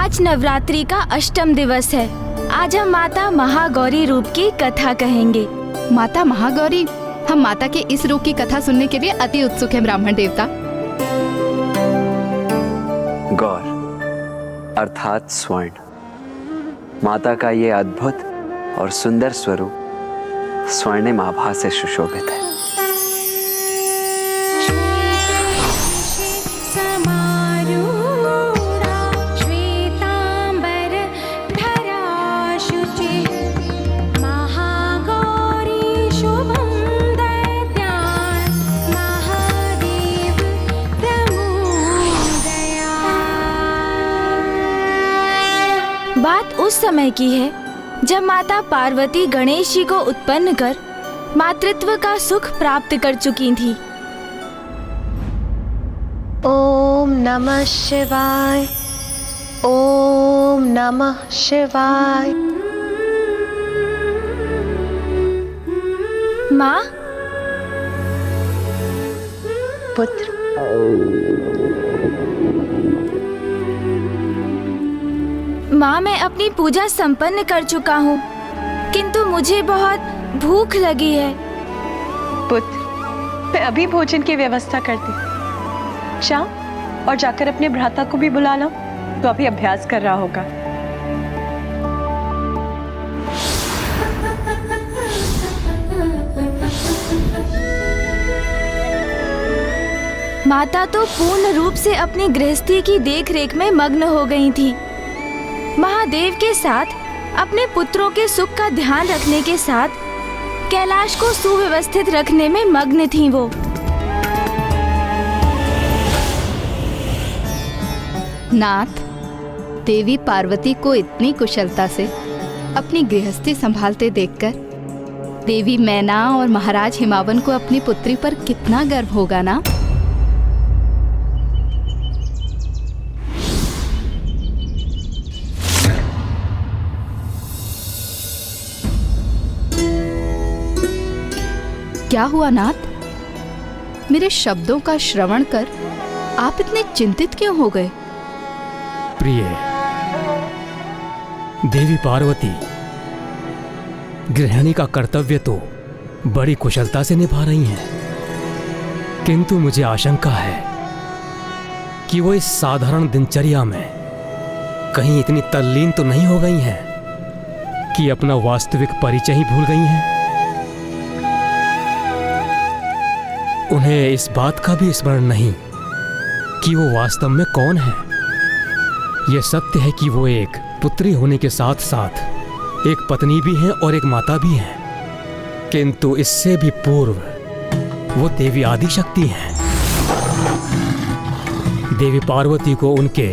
आज नवरात्रि का अष्टम दिवस है। आज हम माता महागौरी रूप की कथा कहेंगे। माता महागौरी, हम माता के इस रूप की कथा सुनने के लिए अति उत्सुक हैं ब्राह्मण देवता। गौर अर्थात स्वर्ण, माता का ये अद्भुत और सुंदर स्वरूप स्वर्णिम आभा से सुशोभित है। बात उस समय की है जब माता पार्वती गणेश जी को उत्पन्न कर मातृत्व का सुख प्राप्त कर चुकी थी। ओम नमः शिवाय, ओम नमः शिवाय। माँ, पुत्र, माँ मैं अपनी पूजा संपन्न कर चुका हूँ, किंतु मुझे बहुत भूख लगी है। पुत्र, मैं अभी भोजन की व्यवस्था करती। शाम और जाकर अपने भ्राता को भी बुला लो, तो अभी अभ्यास कर रहा होगा। माता तो पूर्ण रूप से अपनी गृहस्थी की देखरेख में मग्न हो गई थी। महादेव के साथ अपने पुत्रों के सुख का ध्यान रखने के साथ कैलाश को सुव्यवस्थित रखने में मग्न थीं वो। नाथ, देवी पार्वती को इतनी कुशलता से अपनी गृहस्थी संभालते देखकर देवी मैना और महाराज हिमावन को अपनी पुत्री पर कितना गर्व होगा ना। क्या हुआ नाथ? मेरे शब्दों का श्रवण कर आप इतने चिंतित क्यों हो गए? प्रिय देवी पार्वती, गृहिणी का कर्तव्य तो बड़ी कुशलता से निभा रही हैं, किंतु मुझे आशंका है कि वो इस साधारण दिनचर्या में कहीं इतनी तल्लीन तो नहीं हो गई हैं कि अपना वास्तविक परिचय ही भूल गई हैं। उन्हें इस बात का भी स्मरण नहीं कि वो वास्तव में कौन है। यह सत्य है कि वो एक पुत्री होने के साथ साथ एक पत्नी भी हैं और एक माता भी हैं, किंतु इससे भी पूर्व वो देवी आदिशक्ति हैं। देवी पार्वती को उनके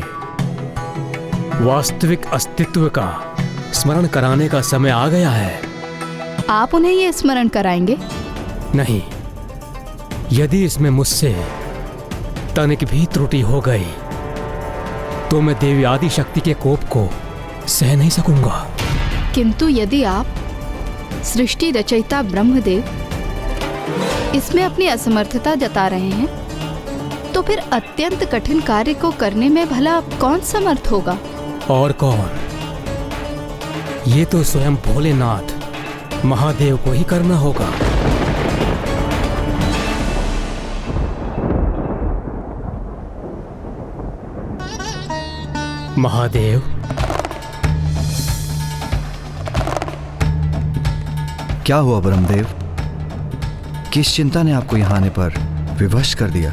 वास्तविक अस्तित्व का स्मरण कराने का समय आ गया है। आप उन्हें ये स्मरण कराएंगे? नहीं, यदि इसमें मुझसे तनिक भी त्रुटि हो गई तो मैं देवी आदिशक्ति के कोप को सह नहीं सकूंगा। किंतु यदि आप सृष्टि रचयिता ब्रह्मदेव इसमें अपनी असमर्थता जता रहे हैं, तो फिर अत्यंत कठिन कार्य को करने में भला कौन समर्थ होगा? और कौन? ये तो स्वयं भोलेनाथ महादेव को ही करना होगा। महादेव, क्या हुआ ब्रह्मदेव? किस चिंता ने आपको यहां आने पर विवश कर दिया?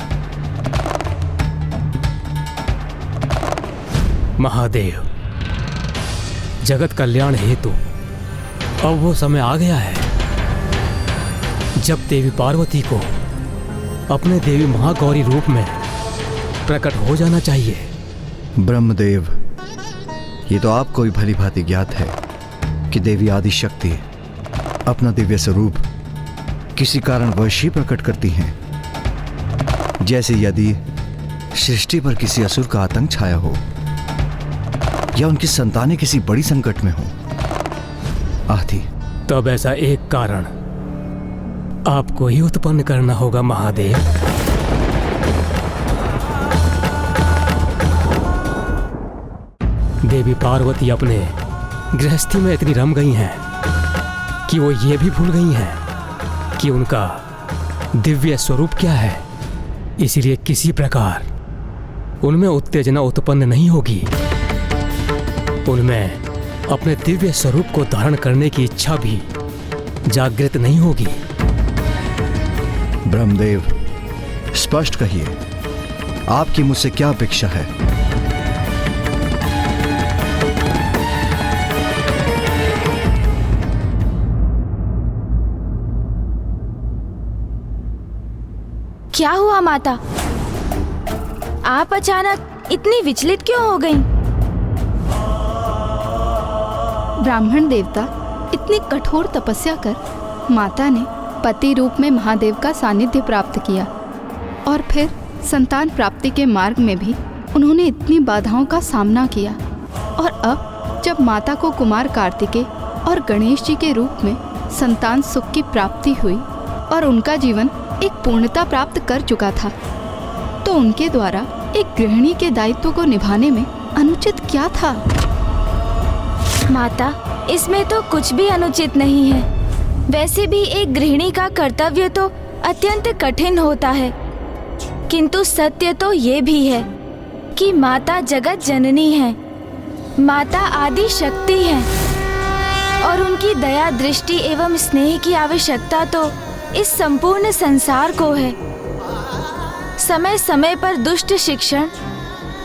महादेव, जगत कल्याण हेतु अब वो समय आ गया है जब देवी पार्वती को अपने देवी महागौरी रूप में प्रकट हो जाना चाहिए। ब्रह्मदेव, ये तो आपको भी भली भांति ज्ञात है कि देवी आदिशक्ति अपना दिव्य स्वरूप किसी कारणवश ही प्रकट करती हैं। जैसे यदि सृष्टि पर किसी असुर का आतंक छाया हो या उनकी संतानें किसी बड़ी संकट में हो आदि। तब ऐसा एक कारण आपको ही उत्पन्न करना होगा महादेव। देवी पार्वती अपने गृहस्थी में इतनी रम गई हैं कि वो ये भी भूल गई हैं कि उनका दिव्य स्वरूप क्या है। इसीलिए किसी प्रकार उनमें उत्तेजना उत्पन्न नहीं होगी। उनमें अपने दिव्य स्वरूप को धारण करने की इच्छा भी जागृत नहीं होगी। ब्रह्मदेव, स्पष्ट कहिए, आपकी मुझसे क्या अपेक्षा है? क्या हुआ माता? आप अचानक इतनी विचलित क्यों हो गईं? ब्राह्मण देवता, इतनी कठोर तपस्या कर माता ने पति रूप में महादेव का सानिध्य प्राप्त किया और फिर संतान प्राप्ति के मार्ग में भी उन्होंने इतनी बाधाओं का सामना किया। और अब जब माता को कुमार कार्तिकेय और गणेश जी के रूप में संतान सुख की प्राप्ति हुई और उनका जीवन एक पूर्णता प्राप्त कर चुका था, तो उनके द्वारा एक गृहिणी के दायित्व को निभाने में अनुचित क्या था? माता, इसमें तो कुछ भी अनुचित नहीं है। वैसे भी एक गृहिणी का कर्तव्य तो अत्यंत कठिन होता है, किंतु सत्य तो ये भी है कि माता जगत जननी है, माता आदि शक्ति है और उनकी दया दृष्टि एवं स्नेह की आवश्यकता तो इस संपूर्ण संसार को है। समय समय पर दुष्ट शिक्षण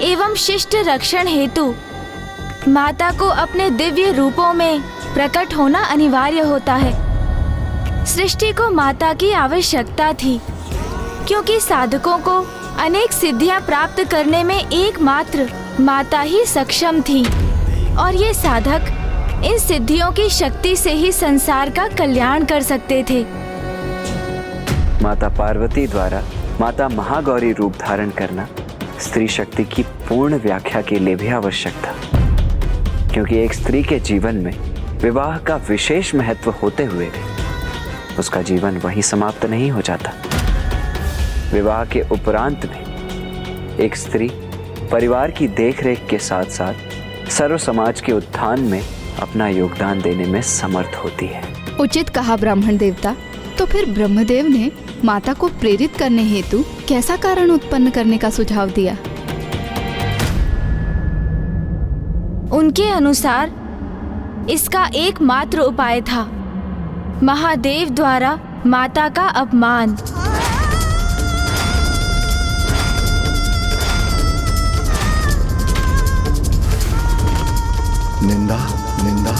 एवं शिष्ट रक्षण हेतु माता को अपने दिव्य रूपों में प्रकट होना अनिवार्य होता है। सृष्टि को माता की आवश्यकता थी, क्योंकि साधकों को अनेक सिद्धियां प्राप्त करने में एकमात्र माता ही सक्षम थी और ये साधक इन सिद्धियों की शक्ति से ही संसार का कल्याण कर सकते थे। माता पार्वती द्वारा माता महागौरी रूप धारण करना स्त्री शक्ति की पूर्ण व्याख्या के लिए भी आवश्यक था, क्योंकि एक स्त्री के जीवन में विवाह का विशेष महत्व होते हुए भी उसका जीवन वहीं समाप्त नहीं हो जाता। विवाह के उपरांत भी एक स्त्री परिवार की देखरेख के साथ साथ सर्व समाज के उत्थान में अपना योगदान देने में समर्थ होती है। उचित कहा ब्राह्मण देवता। तो फिर ब्रह्मदेव ने माता को प्रेरित करने हेतु कैसा कारण उत्पन्न करने का सुझाव दिया? उनके अनुसार इसका एकमात्र उपाय था महादेव द्वारा माता का अपमान। निंदा, निंदा।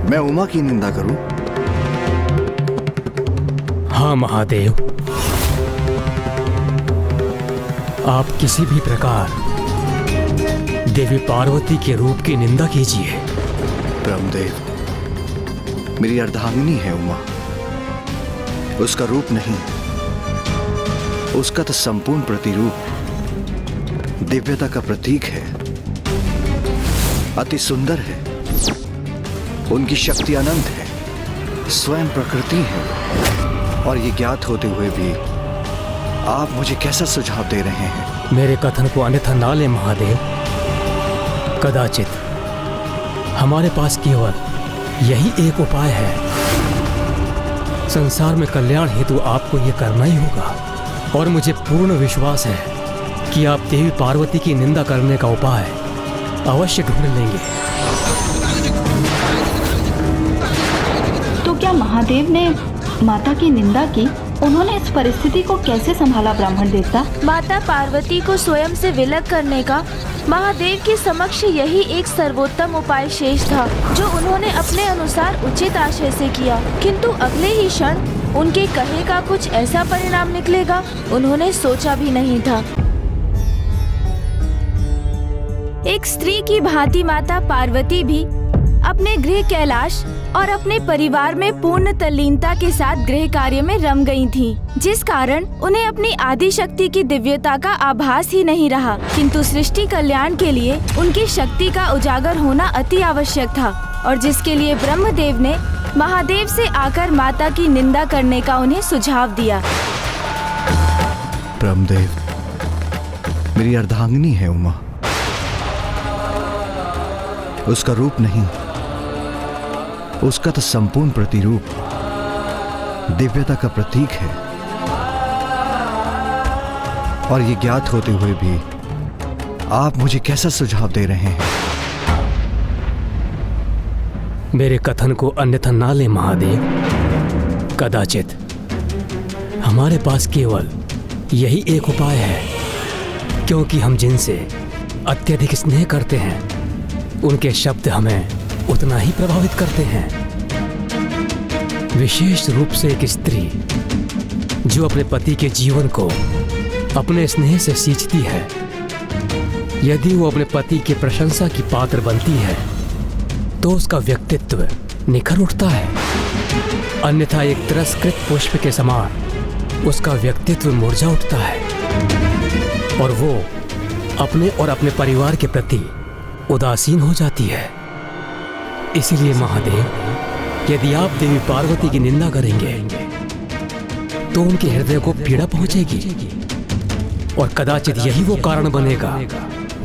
मैं उमा की निंदा करूं? हाँ महादेव, आप किसी भी प्रकार देवी पार्वती के रूप की निंदा कीजिए। ब्रह्मदेव, मेरी अर्धांगिनी है उमा, उसका रूप नहीं, उसका तो संपूर्ण प्रतिरूप दिव्यता का प्रतीक है, अति सुंदर है, उनकी शक्ति अनंत है, स्वयं प्रकृति है। और ये ज्ञात होते हुए भी आप मुझे कैसा सुझाव दे रहे हैं? मेरे कथन को अन्यथा ना ले महादेव। कदाचित हमारे पास केवल यही एक उपाय है। संसार में कल्याण हेतु आपको ये करना ही होगा और मुझे पूर्ण विश्वास है कि आप देवी पार्वती की निंदा करने का उपाय अवश्य ढूंढ लेंगे। तो क्या महादेव ने माता की निंदा की? उन्होंने इस परिस्थिति को कैसे संभाला ब्राह्मण देवता? माता पार्वती को स्वयं से विलग करने का महादेव के समक्ष यही एक सर्वोत्तम उपाय शेष था, जो उन्होंने अपने अनुसार उचित आशय से किया। किंतु अगले ही क्षण उनके कहे का कुछ ऐसा परिणाम निकलेगा उन्होंने सोचा भी नहीं था। एक स्त्री की भांति माता पार्वती भी अपने गृह कैलाश और अपने परिवार में पूर्ण तल्लीनता के साथ गृह कार्य में रम गई थीं, जिस कारण उन्हें अपनी आदि शक्ति की दिव्यता का आभास ही नहीं रहा। किंतु सृष्टि कल्याण के लिए उनकी शक्ति का उजागर होना अति आवश्यक था, और जिसके लिए ब्रह्मदेव ने महादेव से आकर माता की निंदा करने का उन्हें सुझाव दिया। ब्रह्मदेव, मेरी अर्धांगिनी है उमा। उसका रूप नहीं, उसका तो संपूर्ण प्रतिरूप दिव्यता का प्रतीक है। और ये ज्ञात होते हुए भी आप मुझे कैसा सुझाव दे रहे हैं? मेरे कथन को अन्यथा ना ले महादेव। कदाचित हमारे पास केवल यही एक उपाय है, क्योंकि हम जिनसे अत्यधिक स्नेह करते हैं उनके शब्द हमें उतना ही प्रभावित करते हैं। विशेष रूप से एक स्त्री जो अपने पति के जीवन को अपने स्नेह से सींचती है, यदि वो अपने पति की प्रशंसा की पात्र बनती है तो उसका व्यक्तित्व निखर उठता है। अन्यथा एक तिरस्कृत पुष्प के समान उसका व्यक्तित्व मुरझा उठता है और वो अपने और अपने परिवार के प्रति उदासीन हो जाती है। इसीलिए महादेव, यदि आप देवी पार्वती की निंदा करेंगे तो उनके हृदय को पीड़ा पहुंचेगी और कदाचित यही वो कारण बनेगा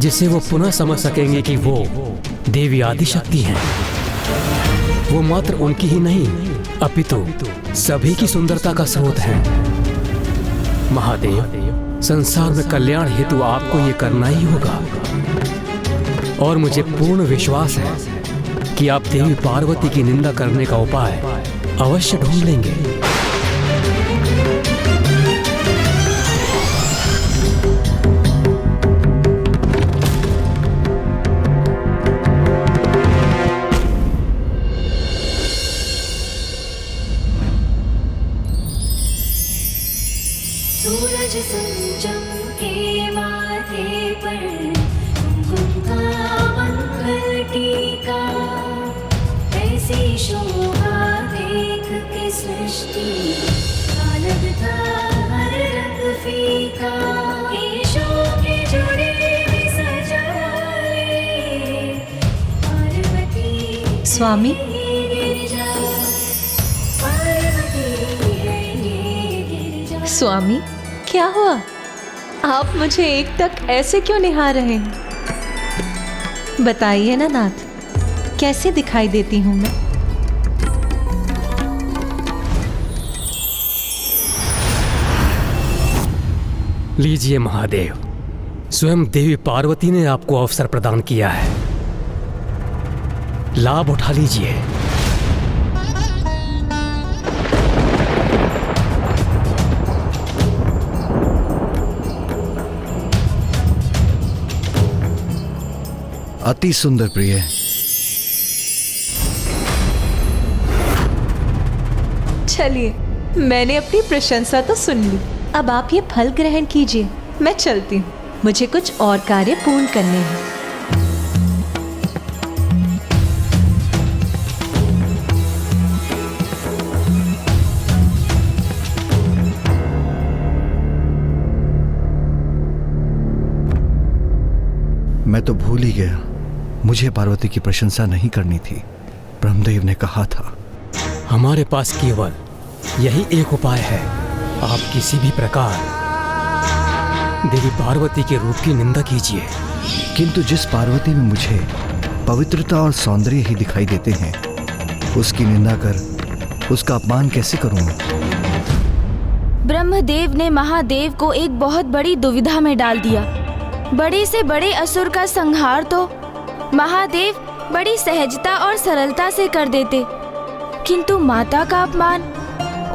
जिससे वो पुनः समझ सकेंगे कि वो देवी आदिशक्ति हैं। वो मात्र उनकी ही नहीं अपितु सभी की सुंदरता का स्रोत है। महादेव, संसार में कल्याण हेतु आपको ये करना ही होगा और मुझे पूर्ण विश्वास है कि आप देवी पार्वती की निंदा करने का उपाय अवश्य ढूंढ लेंगे। सूरज संजम के माथे पर कुमकुम का मंगल टीका, ऐसी शोभा देख के सृष्टि का लगता हर रंग फीका। केशों के जुड़े भी सजा ले पार्वती स्वामी, स्वामी क्या हुआ? आप मुझे एक तक ऐसे क्यों निहार रहे हैं? बताइए ना नाथ, कैसे दिखाई देती हूं मैं? लीजिए महादेव, स्वयं देवी पार्वती ने आपको अवसर प्रदान किया है, लाभ उठा लीजिए। अति सुंदर प्रिय। चलिए, मैंने अपनी प्रशंसा तो सुन ली, अब आप ये फल ग्रहण कीजिए। मैं चलती हूँ, मुझे कुछ और कार्य पूर्ण करने हैं। मैं तो भूल ही गया, मुझे पार्वती की प्रशंसा नहीं करनी थी। ब्रह्मदेव ने कहा था। हमारे पास केवल यही एक उपाय है, आप किसी भी प्रकार देवी पार्वती के रूप की निंदा कीजिए। किंतु जिस पार्वती में मुझे पवित्रता और सौंदर्य ही दिखाई देते हैं, उसकी निंदा कर उसका अपमान कैसे करूं मैं? ब्रह्मदेव ने महादेव को एक बहुत बड़ी दुविधा में डाल दिया। बड़े से बड़े असुर का संहार तो महादेव बड़ी सहजता और सरलता से कर देते, किंतु माता का अपमान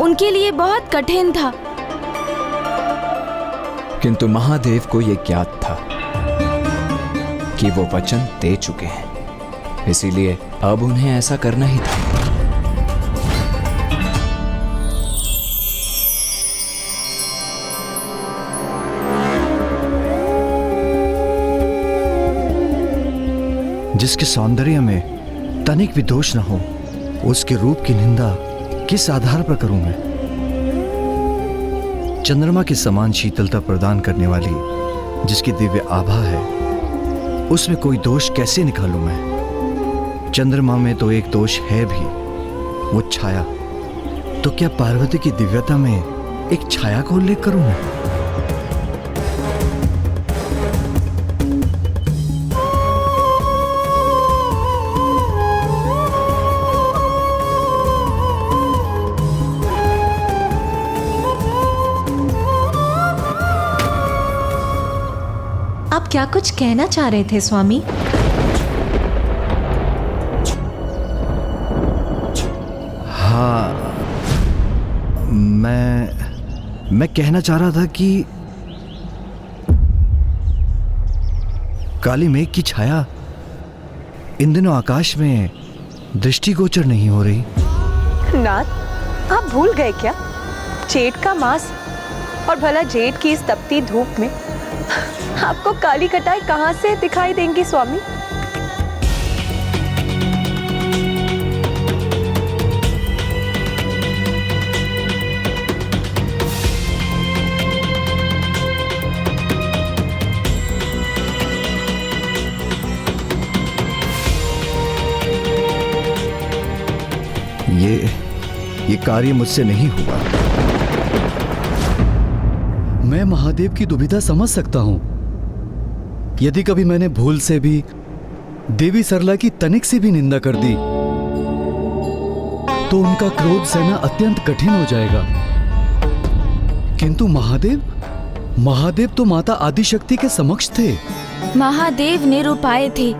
उनके लिए बहुत कठिन था। किंतु महादेव को यह ज्ञात था कि वो वचन दे चुके हैं, इसीलिए अब उन्हें ऐसा करना ही था। जिसके सौंदर्य में तनिक भी दोष न हो, उसके रूप की निंदा किस आधार पर करूं मैं? चंद्रमा के समान शीतलता प्रदान करने वाली जिसकी दिव्य आभा है, उसमें कोई दोष कैसे निकालूं मैं? चंद्रमा में तो एक दोष है भी, वो छाया। तो क्या पार्वती की दिव्यता में एक छाया का उल्लेख करूं मैं? आप क्या कुछ कहना चाह रहे थे स्वामी? हाँ, मैं कहना चाह रहा था कि काली मेघ की छाया इन दिनों आकाश में दृष्टिगोचर नहीं हो रही। नाथ, आप भूल गए क्या? जेठ का मास और भला जेठ की इस तपती धूप में आपको काली कटाई कहां से दिखाई देंगी स्वामी? ये कार्य मुझसे नहीं हुआ। मैं महादेव की दुविधा समझ सकता हूं। यदि कभी मैंने भूल से भी देवी सरला की तनिक से भी निंदा कर दी तो उनका क्रोध सहना अत्यंत कठिन हो जाएगा। किंतु महादेव तो माता आदिशक्ति के समक्ष थे। महादेव निरुपाय थे,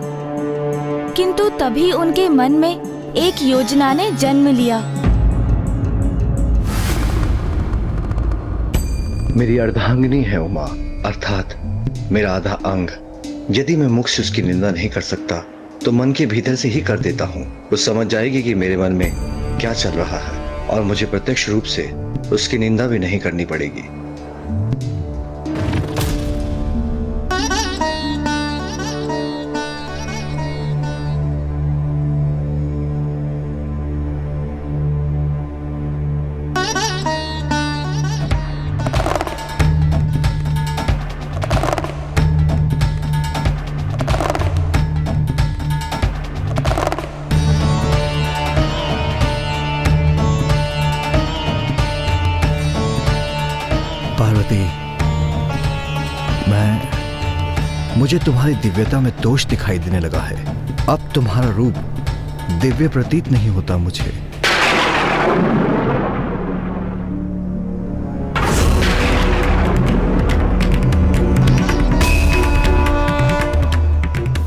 किंतु तभी उनके मन में एक योजना ने जन्म लिया। मेरी अर्धांगिनी है उमा, अर्थात मेरा आधा अंग। यदि मैं मुख से उसकी निंदा नहीं कर सकता तो मन के भीतर से ही कर देता हूँ। वो समझ जाएगी कि मेरे मन में क्या चल रहा है और मुझे प्रत्यक्ष रूप से उसकी निंदा भी नहीं करनी पड़ेगी। मुझे तुम्हारी दिव्यता में दोष दिखाई देने लगा है। अब तुम्हारा रूप दिव्य प्रतीत नहीं होता मुझे।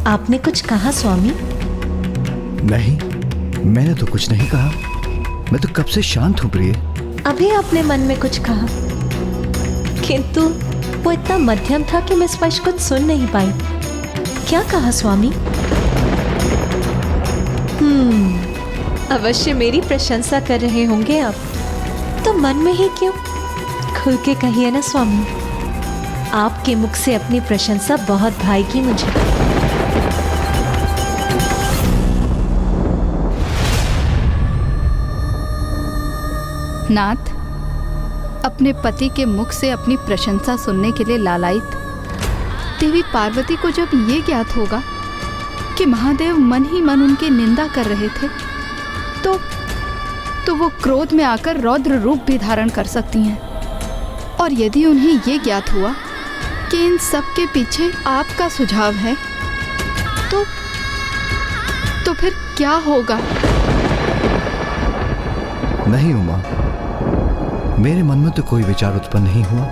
आपने कुछ कहा स्वामी? नहीं, मैंने तो कुछ नहीं कहा। मैं तो कब से शांत हूं प्रिय। अभी आपने मन में कुछ कहा, किंतु वो इतना मध्यम था कि मैं स्पष्ट कुछ सुन नहीं पाई। क्या कहा स्वामी? अवश्य मेरी प्रशंसा कर रहे होंगे आप, तो मन में ही क्यों? खुल के कहिए ना स्वामी। आपके मुख से अपनी प्रशंसा बहुत भाएगी मुझे। नाथ, अपने पति के मुख से अपनी प्रशंसा सुनने के लिए लालायित देवी पार्वती को जब ये ज्ञात होगा कि महादेव मन ही मन उनकी निंदा कर रहे थे, तो वो क्रोध में आकर रौद्र रूप भी धारण कर सकती हैं। और यदि उन्हें ये ज्ञात हुआ कि इन सब के पीछे आपका सुझाव है, तो फिर क्या होगा? नहीं उमा, मेरे मन में तो कोई विचार उत्पन्न नहीं हुआ।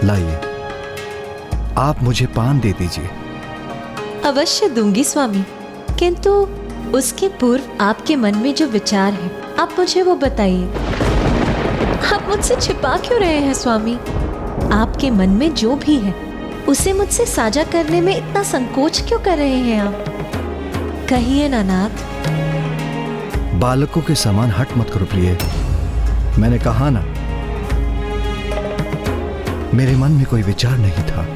लाइए, आप मुझे पान दे दीजिए। अवश्य दूंगी स्वामी, किंतु उसके पूर्व आपके मन में जो विचार है आप मुझे वो बताइए। आप मुझसे छिपा क्यों रहे हैं स्वामी? आपके मन में जो भी है उसे मुझसे साझा करने में इतना संकोच क्यों कर रहे हैं आप? कहिए ना नाथ। बालकों के समान हट मत करो प्रिय। मैंने कहा ना, मेरे मन में कोई विचार नहीं था।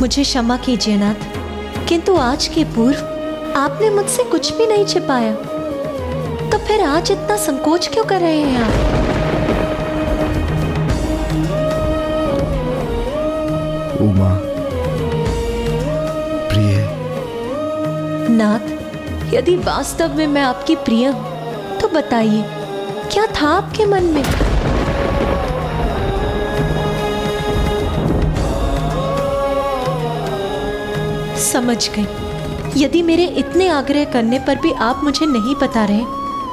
मुझे क्षमा कीजिए नाथ, किंतु आज के पूर्व आपने मुझसे कुछ भी नहीं छिपाया, तो फिर आज इतना संकोच क्यों कर रहे हैं आप? उमा, प्रिय। नाथ, यदि वास्तव में मैं आपकी प्रिय हूं तो बताइए, क्या था आपके मन में? समझ गई। यदि मेरे इतने आग्रह करने पर भी आप मुझे नहीं बता रहे,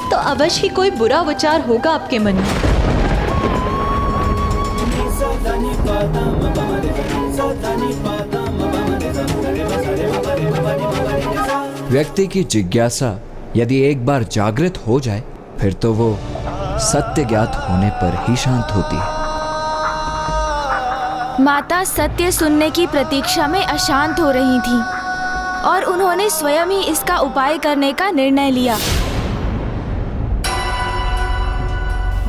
तो अवश्य ही कोई बुरा विचार होगा आपके मन में। सा धा नि पा धा म प म रे गा सा धा नि पा व्यक्ति की जिज्ञासा यदि एक बार जागृत हो जाए फिर तो वो सत्य ज्ञात होने पर ही शांत होती है। माता सत्य सुनने की प्रतीक्षा में अशांत हो रही थीं और उन्होंने स्वयं ही इसका उपाय करने का निर्णय लिया।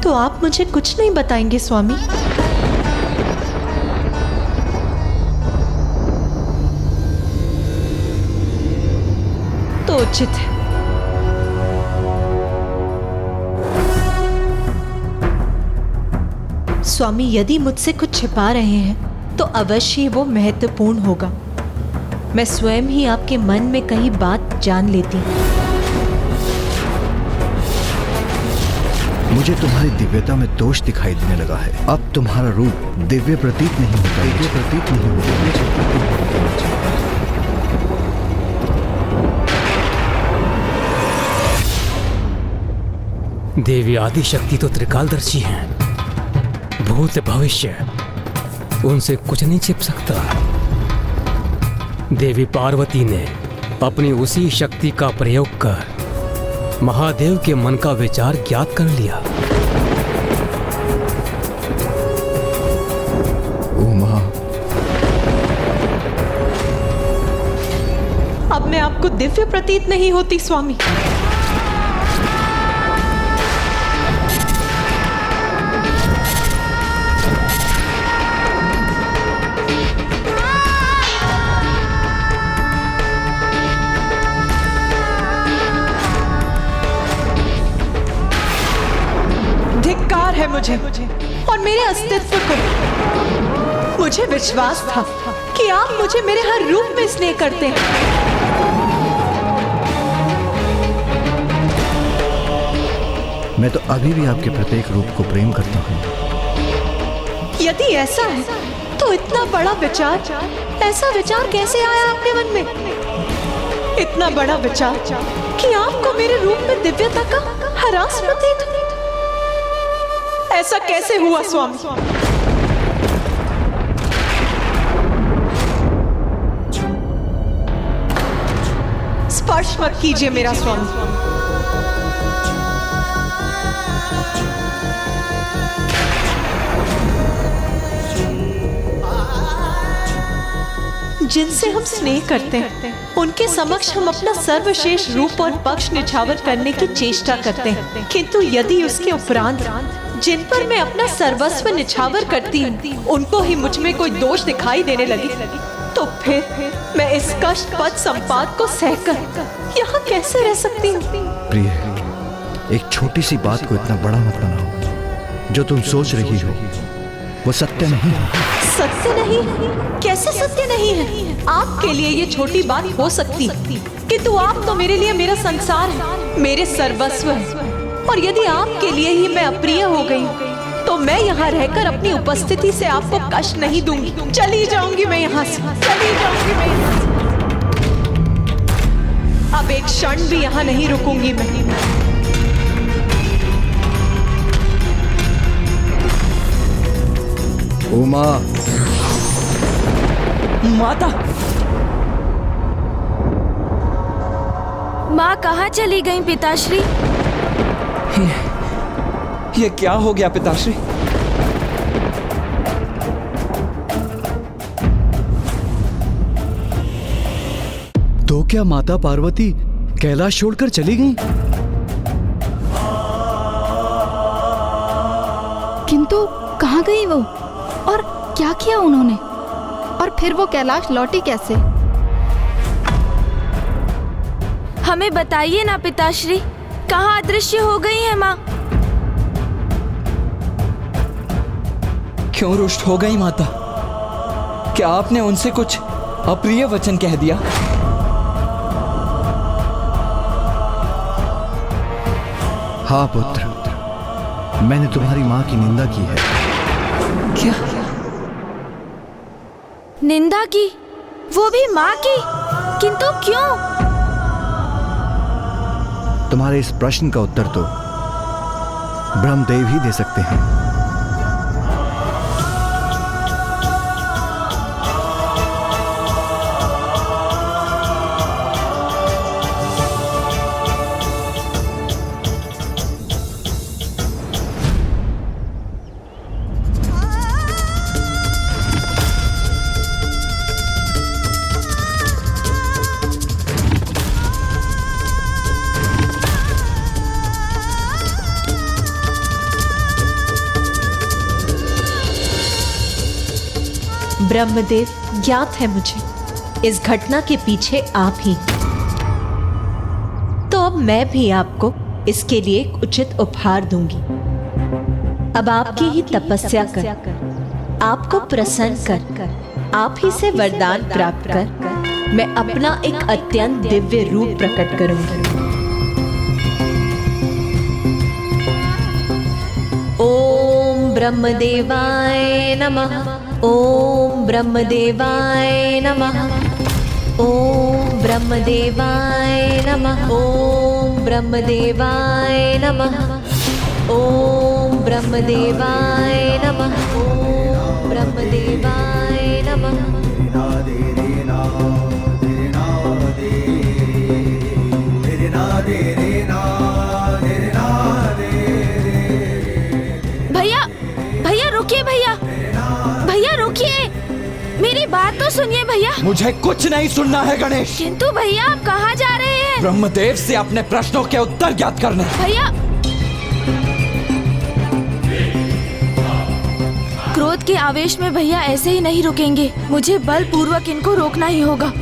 तो आप मुझे कुछ नहीं बताएंगे स्वामी? तो उचित है। स्वामी, यदि मुझसे कुछ छिपा रहे हैं तो अवश्य वो महत्वपूर्ण होगा। मैं स्वयं ही आपके मन में कहीं बात जान लेती हूँ। मुझे तुम्हारी दिव्यता में दोष दिखाई देने लगा है। अब तुम्हारा रूप दिव्य प्रतीत नहीं होता। दिव्य प्रतीत नहीं होता। देवी आदिशक्ति तो त्रिकालदर्शी हैं। भूत भविष्य उनसे कुछ नहीं छिप सकता। देवी पार्वती ने अपनी उसी शक्ति का प्रयोग कर महादेव के मन का विचार ज्ञात कर लिया। उमा, अब मैं आपको दिव्य प्रतीत नहीं होती स्वामी। है मुझे और मेरे अस्तित्व को। मुझे विश्वास था कि आप मुझे मेरे हर रूप में स्नेह करते हैं। मैं तो अभी भी आपके प्रत्येक रूप को प्रेम करता हूँ। यदि ऐसा है तो इतना बड़ा विचार, ऐसा विचार कैसे आया आपके मन में? इतना बड़ा विचार कि आपको मेरे रूप में दिव्यता का ह्रास प्रतीत हो। ऐसा कैसे हुआ स्वामी? स्पर्श मत कीजिए मेरा स्वामी। जिनसे हम स्नेह करते हैं उनके समक्ष हम अपना सर्वश्रेष्ठ रूप और पक्ष निछावर करने की चेष्टा करते हैं, किंतु यदि उसके उपरांत जिन पर मैं अपना सर्वस्व निछावर करती हूँ उनको ही मुझ में कोई दोष दिखाई देने लगी तो फिर मैं इस कष्ट पद संपात को सहकर यहाँ कैसे रह सकती हूँ? प्रिय, एक छोटी सी बात को इतना बड़ा मत बनाओ। जो तुम सोच रही हो वो सत्य नहीं है। सत्य नहीं? कैसे सत्य नहीं है? आपके लिए ये छोटी बात हो सकती किंतु आप तो मेरे लिए मेरा संसार है, मेरे सर्वस्व है। और यदि आपके लिए ही मैं अप्रिय हो गई तो मैं यहाँ रहकर अपनी उपस्थिति से आपको कष्ट नहीं दूंगी। चली जाऊंगी मैं यहाँ से, चली जाऊंगी मैं यहाँ से। अब एक क्षण भी यहाँ नहीं रुकूंगी मैं। उमा, माता, माँ कहाँ चली गई पिताश्री? ये क्या हो गया पिताश्री? तो क्या माता पार्वती कैलाश छोड़कर चली गईं? किंतु कहाँ गई वो और क्या किया उन्होंने? और फिर वो कैलाश लौटी कैसे? हमें बताइए ना पिताश्री, कहाँ अदृश्य हो गई है माँ? क्यों रुष्ट हो गई माता? क्या आपने उनसे कुछ अप्रिय वचन कह दिया? हाँ पुत्र, मैंने तुम्हारी माँ की निंदा की है। क्या? निंदा की? वो भी माँ की? किंतु क्यों? तुम्हारे इस प्रश्न का उत्तर तो ब्रह्मदेव ही दे सकते हैं। ब्रह्मदेव, ज्ञात है मुझे इस घटना के पीछे आप ही। तो अब मैं भी आपको इसके लिए एक उचित उपहार दूंगी। अब आपकी ही तपस्या कर, आपको प्रसन्न कर, आप ही से वरदान प्राप्त कर मैं अपना एक अत्यंत दिव्य रूप प्रकट करूंगी। ओम ब्रह्मदेवाय नमः। ओम ब्रह्मदेवाय नमः। ओम ब्रह्मदेवाय नमः। ओम ब्रह्मदेवाय नमः। ओम ब्रह्मदेवाय नमः। ओम ब्रह्मदेवाय नमः। भैया, भैया रुकिए, भैया, भैया रुकिए, मेरी बात तो सुनिए भैया। मुझे कुछ नहीं सुनना है गणेश। किंतु भैया आप कहाँ जा रहे हैं? ब्रह्मदेव से अपने प्रश्नों के उत्तर ज्ञात करने। भैया, क्रोध के आवेश में भैया ऐसे ही नहीं रुकेंगे, मुझे बलपूर्वक इनको रोकना ही होगा।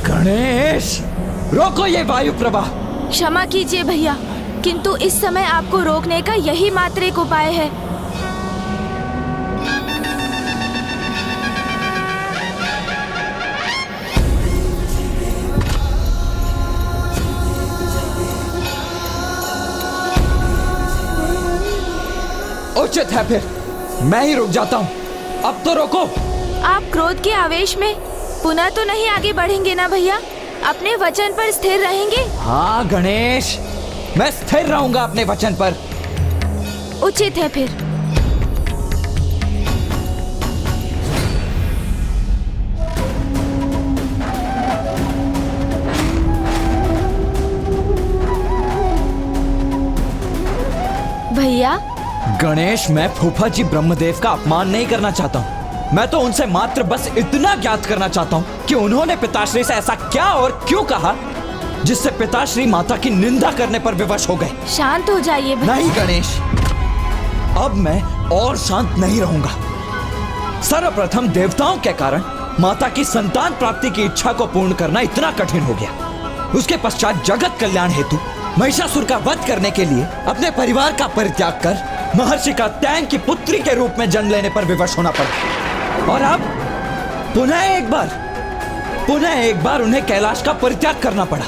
गणेश, रोको ये वायु प्रवाह। क्षमा कीजिए भैया, किंतु इस समय आपको रोकने का यही मात्र एक उपाय है। उचित है, फिर मैं ही रुक जाता हूँ। अब तो रोको। आप क्रोध के आवेश में पुनः तो नहीं आगे बढ़ेंगे ना भैया? अपने वचन पर स्थिर रहेंगे? हाँ गणेश, मैं स्थिर रहूंगा अपने वचन पर। उचित है फिर। भैया, गणेश, मैं फूफा जी ब्रह्मदेव का अपमान नहीं करना चाहता हूँ। मैं तो उनसे मात्र बस इतना ज्ञात करना चाहता हूँ कि उन्होंने पिताश्री से ऐसा क्या और क्यों कहा जिससे पिताश्री माता की निंदा करने पर विवश हो गए। शांत हो जाइए भैया। नहीं गणेश, अब मैं और शांत नहीं रहूंगा। सर्वप्रथम देवताओं के कारण माता की संतान प्राप्ति की इच्छा को पूर्ण करना इतना कठिन हो गया। उसके पश्चात जगत कल्याण हेतु महिषासुर का वध करने के लिए अपने परिवार का परित्याग कर महर्षि का तैंग की पुत्री के रूप में जन्म लेने पर विवश होना पड़ा। और अब पुनः एक बार उन्हें कैलाश का परित्याग करना पड़ा।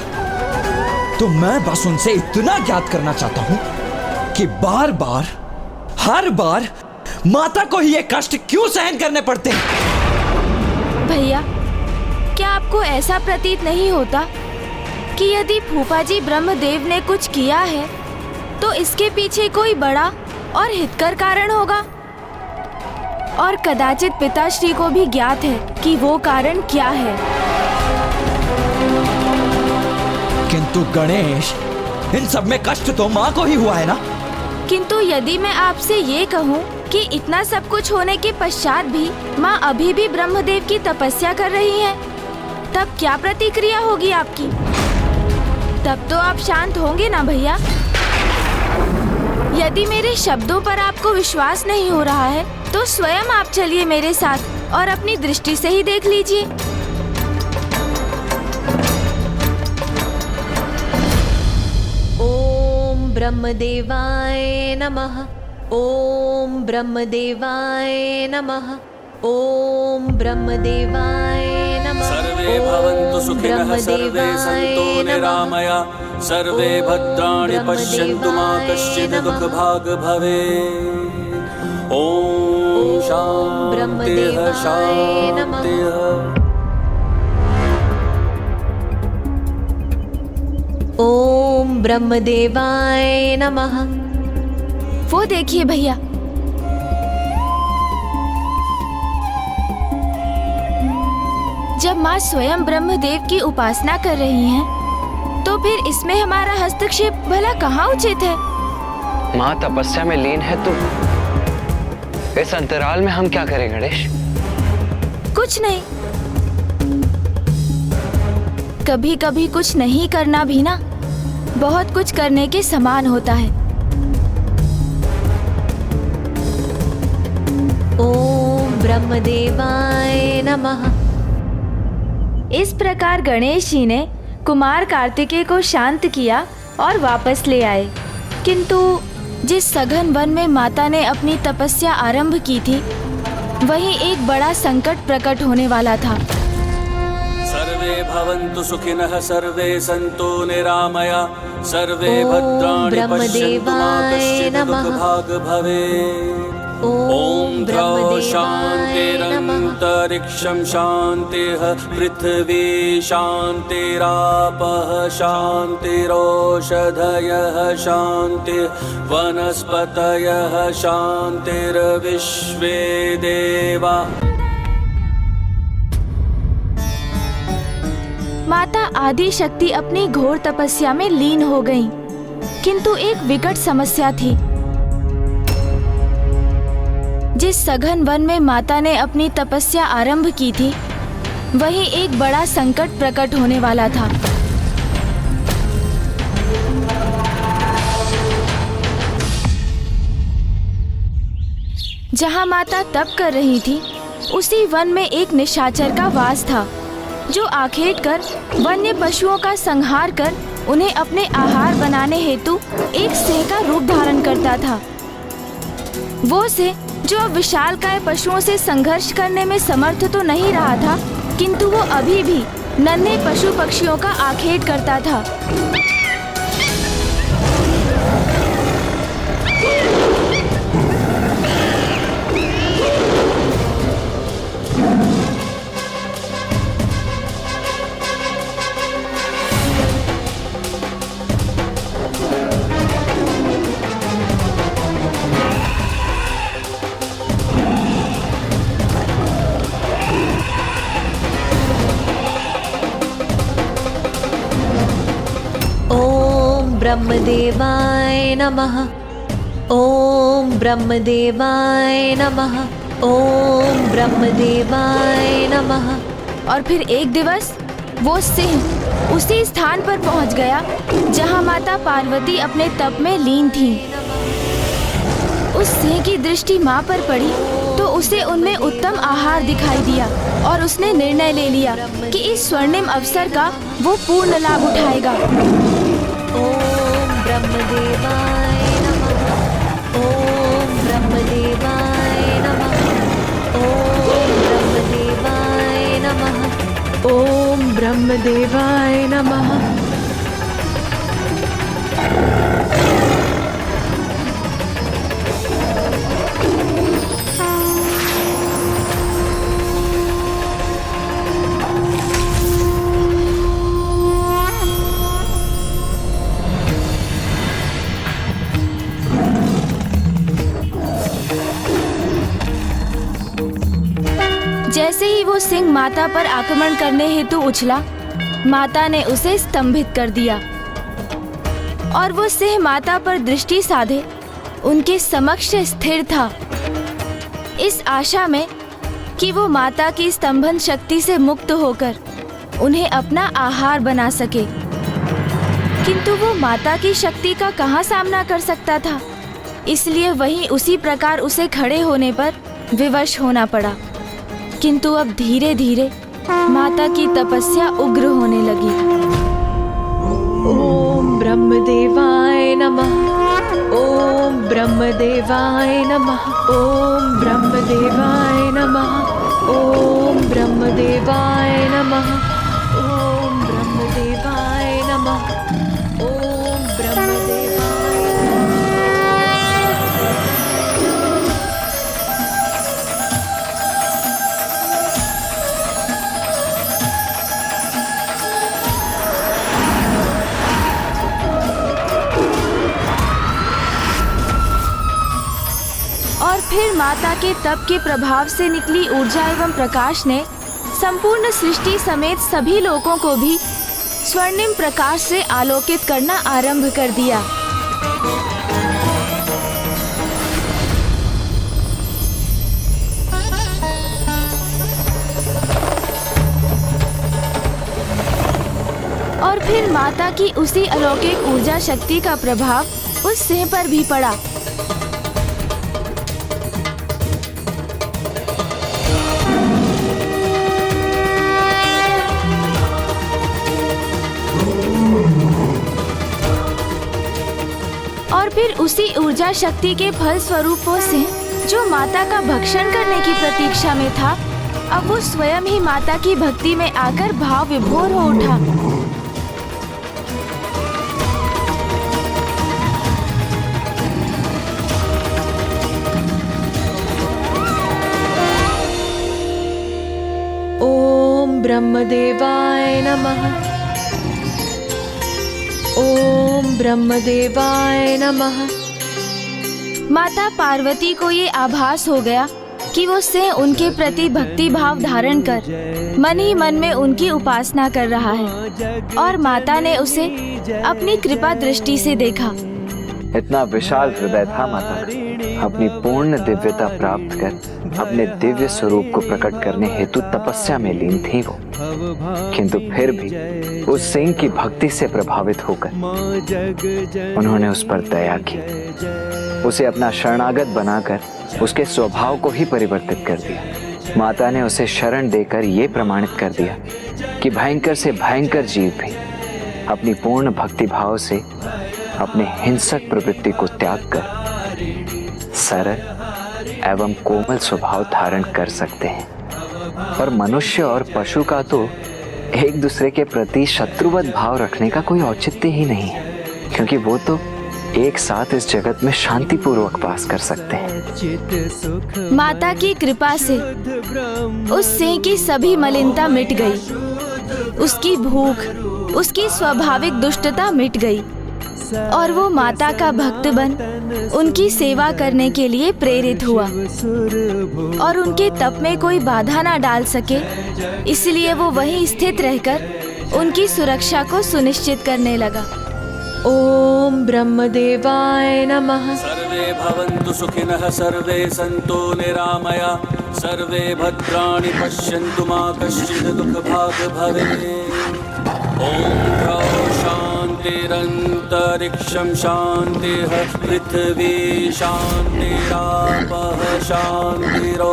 तो मैं बस उनसे इतना ज्ञात करना चाहता हूं कि बार बार, हर बार माता को ही ये कष्ट क्यों सहन करने पड़ते हैं? भैया, क्या आपको ऐसा प्रतीत नहीं होता कि यदि फूफा जी ब्रह्मदेव ने कुछ किया है तो इसके पीछे कोई बड़ा और हितकर कारण होगा? और कदाचित पिताश्री को भी ज्ञात है कि वो कारण क्या है। किंतु गणेश, इन सब में कष्ट तो माँ को ही हुआ है ना? किंतु यदि मैं आपसे ये कहूँ कि इतना सब कुछ होने के पश्चात भी माँ अभी भी ब्रह्मदेव की तपस्या कर रही हैं, तब क्या प्रतिक्रिया होगी आपकी? तब तो आप शांत होंगे ना भैया? यदि मेरे शब्दों पर आपको विश्वास नहीं हो रहा है तो स्वयं आप चलिए मेरे साथ और अपनी दृष्टि से ही देख लीजिए। ओम ब्रह्मदेवाय नमः। ओम ब्रह्मदेवाय नमः। ओम ब्रह्मदेवाय नमः। सर्वे भवन्तु सुखिनः, सर्वे सन्तु निरामया, सर्वे भद्राणि पश्यन्तु मा कश्चित् दुःखभाग् भवेत्। ओम शान्तिः शान्तिः। ओम ब्रह्मदेवाय नमः। वो देखिए भैया, जब माँ स्वयं ब्रह्मदेव की उपासना कर रही हैं, तो फिर इसमें हमारा हस्तक्षेप भला कहाँ उचित है? माँ तपस्या में लीन है तो इस अंतराल में हम क्या करें गणेश? कुछ नहीं। कभी कभी कुछ नहीं करना भी ना बहुत कुछ करने के समान होता है। ओम ब्रह्मदेवाय नमः। इस प्रकार गणेश जी ने कुमार कार्तिकेय को शांत किया और वापस ले आए। किंतु जिस सघन वन में माता ने अपनी तपस्या आरंभ की थी, वहीं एक बड़ा संकट प्रकट होने वाला था। सर्वे भवन्तु सुखिनः, सर्वे सन्तु निरामया, सर्वे भद्राणि पश्यन्तु मा कश्चित् दुःखभाग् भवेत्। ओम द्रौ शान्तिरन्तरिक्षं शान्तिः, पृथिवी शान्तिरापः शान्तिरोषधयः शान्तिः, वनस्पतयः शान्तिर्विश्वे देवा। माता आदि शक्ति अपनी घोर तपस्या में लीन हो गईं। किंतु एक विकट समस्या थी। जिस सघन वन में माता ने अपनी तपस्या आरंभ की थी, वहीं एक बड़ा संकट प्रकट होने वाला था। जहां माता तप कर रही थी, उसी वन में एक निशाचर का वास था, जो आखेट कर वन्य पशुओं का संहार कर उन्हें अपने आहार बनाने हेतु एक सिंह का रूप धारण करता था। वो सिंह जो अब विशालकाय पशुओं से संघर्ष करने में समर्थ तो नहीं रहा था, किंतु वो अभी भी नन्हे पशु पक्षियों का आखेट करता था। ब्रह्मदेवाय नमः। ओम ब्रह्मदेवाय नमः। ओम ब्रह्मदेवाय नमः। और फिर एक दिवस वो सिंह उसी स्थान पर पहुंच गया जहां माता पार्वती अपने तप में लीन थी। उस सिंह की दृष्टि मां पर पड़ी तो उसे उनमें उत्तम आहार दिखाई दिया और उसने निर्णय ले लिया कि इस स्वर्णिम अवसर का वो पूर्ण लाभ उठाएगा। ओम ब्रह्मदेवाय नमः। ओम ब्रह्मदेवाय नमः। ओम ब्रह्मदेवाय नमः। ओम ब्रह्मदेवाय नमः। जैसे ही वो सिंह माता पर आक्रमण करने हेतु उछला, माता ने उसे स्तंभित कर दिया और वो सिंह माता पर दृष्टि साधे उनके समक्ष स्थिर था, इस आशा में कि वो माता की स्तंभन शक्ति से मुक्त होकर उन्हें अपना आहार बना सके। किंतु वो माता की शक्ति का कहाँ सामना कर सकता था, इसलिए वहीं उसी प्रकार उसे खड़े होने पर विवश होना पड़ा। किंतु अब धीरे धीरे माता की तपस्या उग्र होने लगी। ओम ब्रह्मदेवाय नमः। ओम ब्रह्मदेवाय नमः। ओम ब्रह्मदेवाय नमः। ओम ब्रह्मदेवाय नमः। ओम ब्रह्मदेवाय नमः। ओम ब्रह्मदेवाय। और फिर माता के तप के प्रभाव से निकली ऊर्जा एवं प्रकाश ने संपूर्ण सृष्टि समेत सभी लोगों को भी स्वर्णिम प्रकाश से आलोकित करना आरंभ कर दिया। और फिर माता की उसी अलौकिक ऊर्जा शक्ति का प्रभाव उस सिंह पर भी पड़ा। और फिर उसी ऊर्जा शक्ति के फल स्वरूप वो सिंह, जो माता का भक्षण करने की प्रतीक्षा में था, अब वो स्वयं ही माता की भक्ति में आकर भाव विभोर हो उठा। ओम ब्रह्मदेवाय नमः। ओम ब्रह्मदेवाय नमः। माता पार्वती को ये आभास हो गया कि वो सिंह उनके प्रति भक्ति भाव धारण कर मन ही मन में उनकी उपासना कर रहा है, और माता ने उसे अपनी कृपा दृष्टि से देखा। इतना विशाल हृदय था माता का। अपनी पूर्ण दिव्यता प्राप्त कर अपने दिव्य स्वरूप को प्रकट करने हेतु तपस्या में लीन थी वो, किंतु फिर भी उस सिंह की भक्ति से प्रभावित होकर उन्होंने उस पर दया की, उसे अपना शरणागत बनाकर उसके स्वभाव को ही परिवर्तित कर दिया। माता ने उसे शरण देकर ये प्रमाणित कर दिया कि भयंकर से भयंकर जीव भी अपनी पूर्ण भक्ति भाव से अपने हिंसक प्रवृत्ति को त्याग कर सरल एवं कोमल स्वभाव धारण कर सकते हैं। और मनुष्य और पशु का तो एक दूसरे के प्रति शत्रुवत भाव रखने का कोई औचित्य ही नहीं है, क्योंकि वो तो एक साथ इस जगत में शांतिपूर्वक वास कर सकते हैं। माता की कृपा से उस सिंह की सभी मलिनता मिट गई, उसकी भूख, उसकी स्वाभाविक दुष्टता मिट गई, और वो माता का भक्त बन उनकी सेवा करने के लिए प्रेरित हुआ। और उनके तप में कोई बाधा ना डाल सके, इसलिए वो वहीं स्थित रहकर उनकी सुरक्षा को सुनिश्चित करने लगा। ओम ब्रह्मदेवाय नमः। सर्वे भवन्तु सुखिनः, सर्वे सन्तु निरामया, सर्वे भद्राणि पश्यन्तु मा कश्चित् दुःखभाग् भवेत्। ॐ शान्तिरन्तरिक्षं शान्तिः, पृथिवी शान्तिरापः शान्तिरोषधयः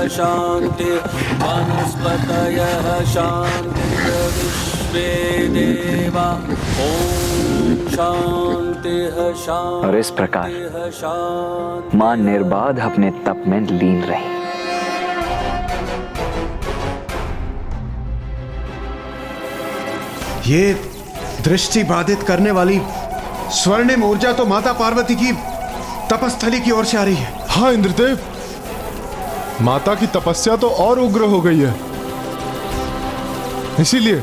शान्तिः, वनस्पतयः शान्तिर्विश्वे देवा। ओम शान्तिः शान्तिः। और इस प्रकार मां निर्बाध अपने तप में लीन रही। ये दृष्टि बाधित करने वाली स्वर्णिम ऊर्जा तो माता पार्वती की तपस्थली की ओर से आ रही है। हाँ इंद्रदेव, माता की तपस्या तो और उग्र हो गई है, इसीलिए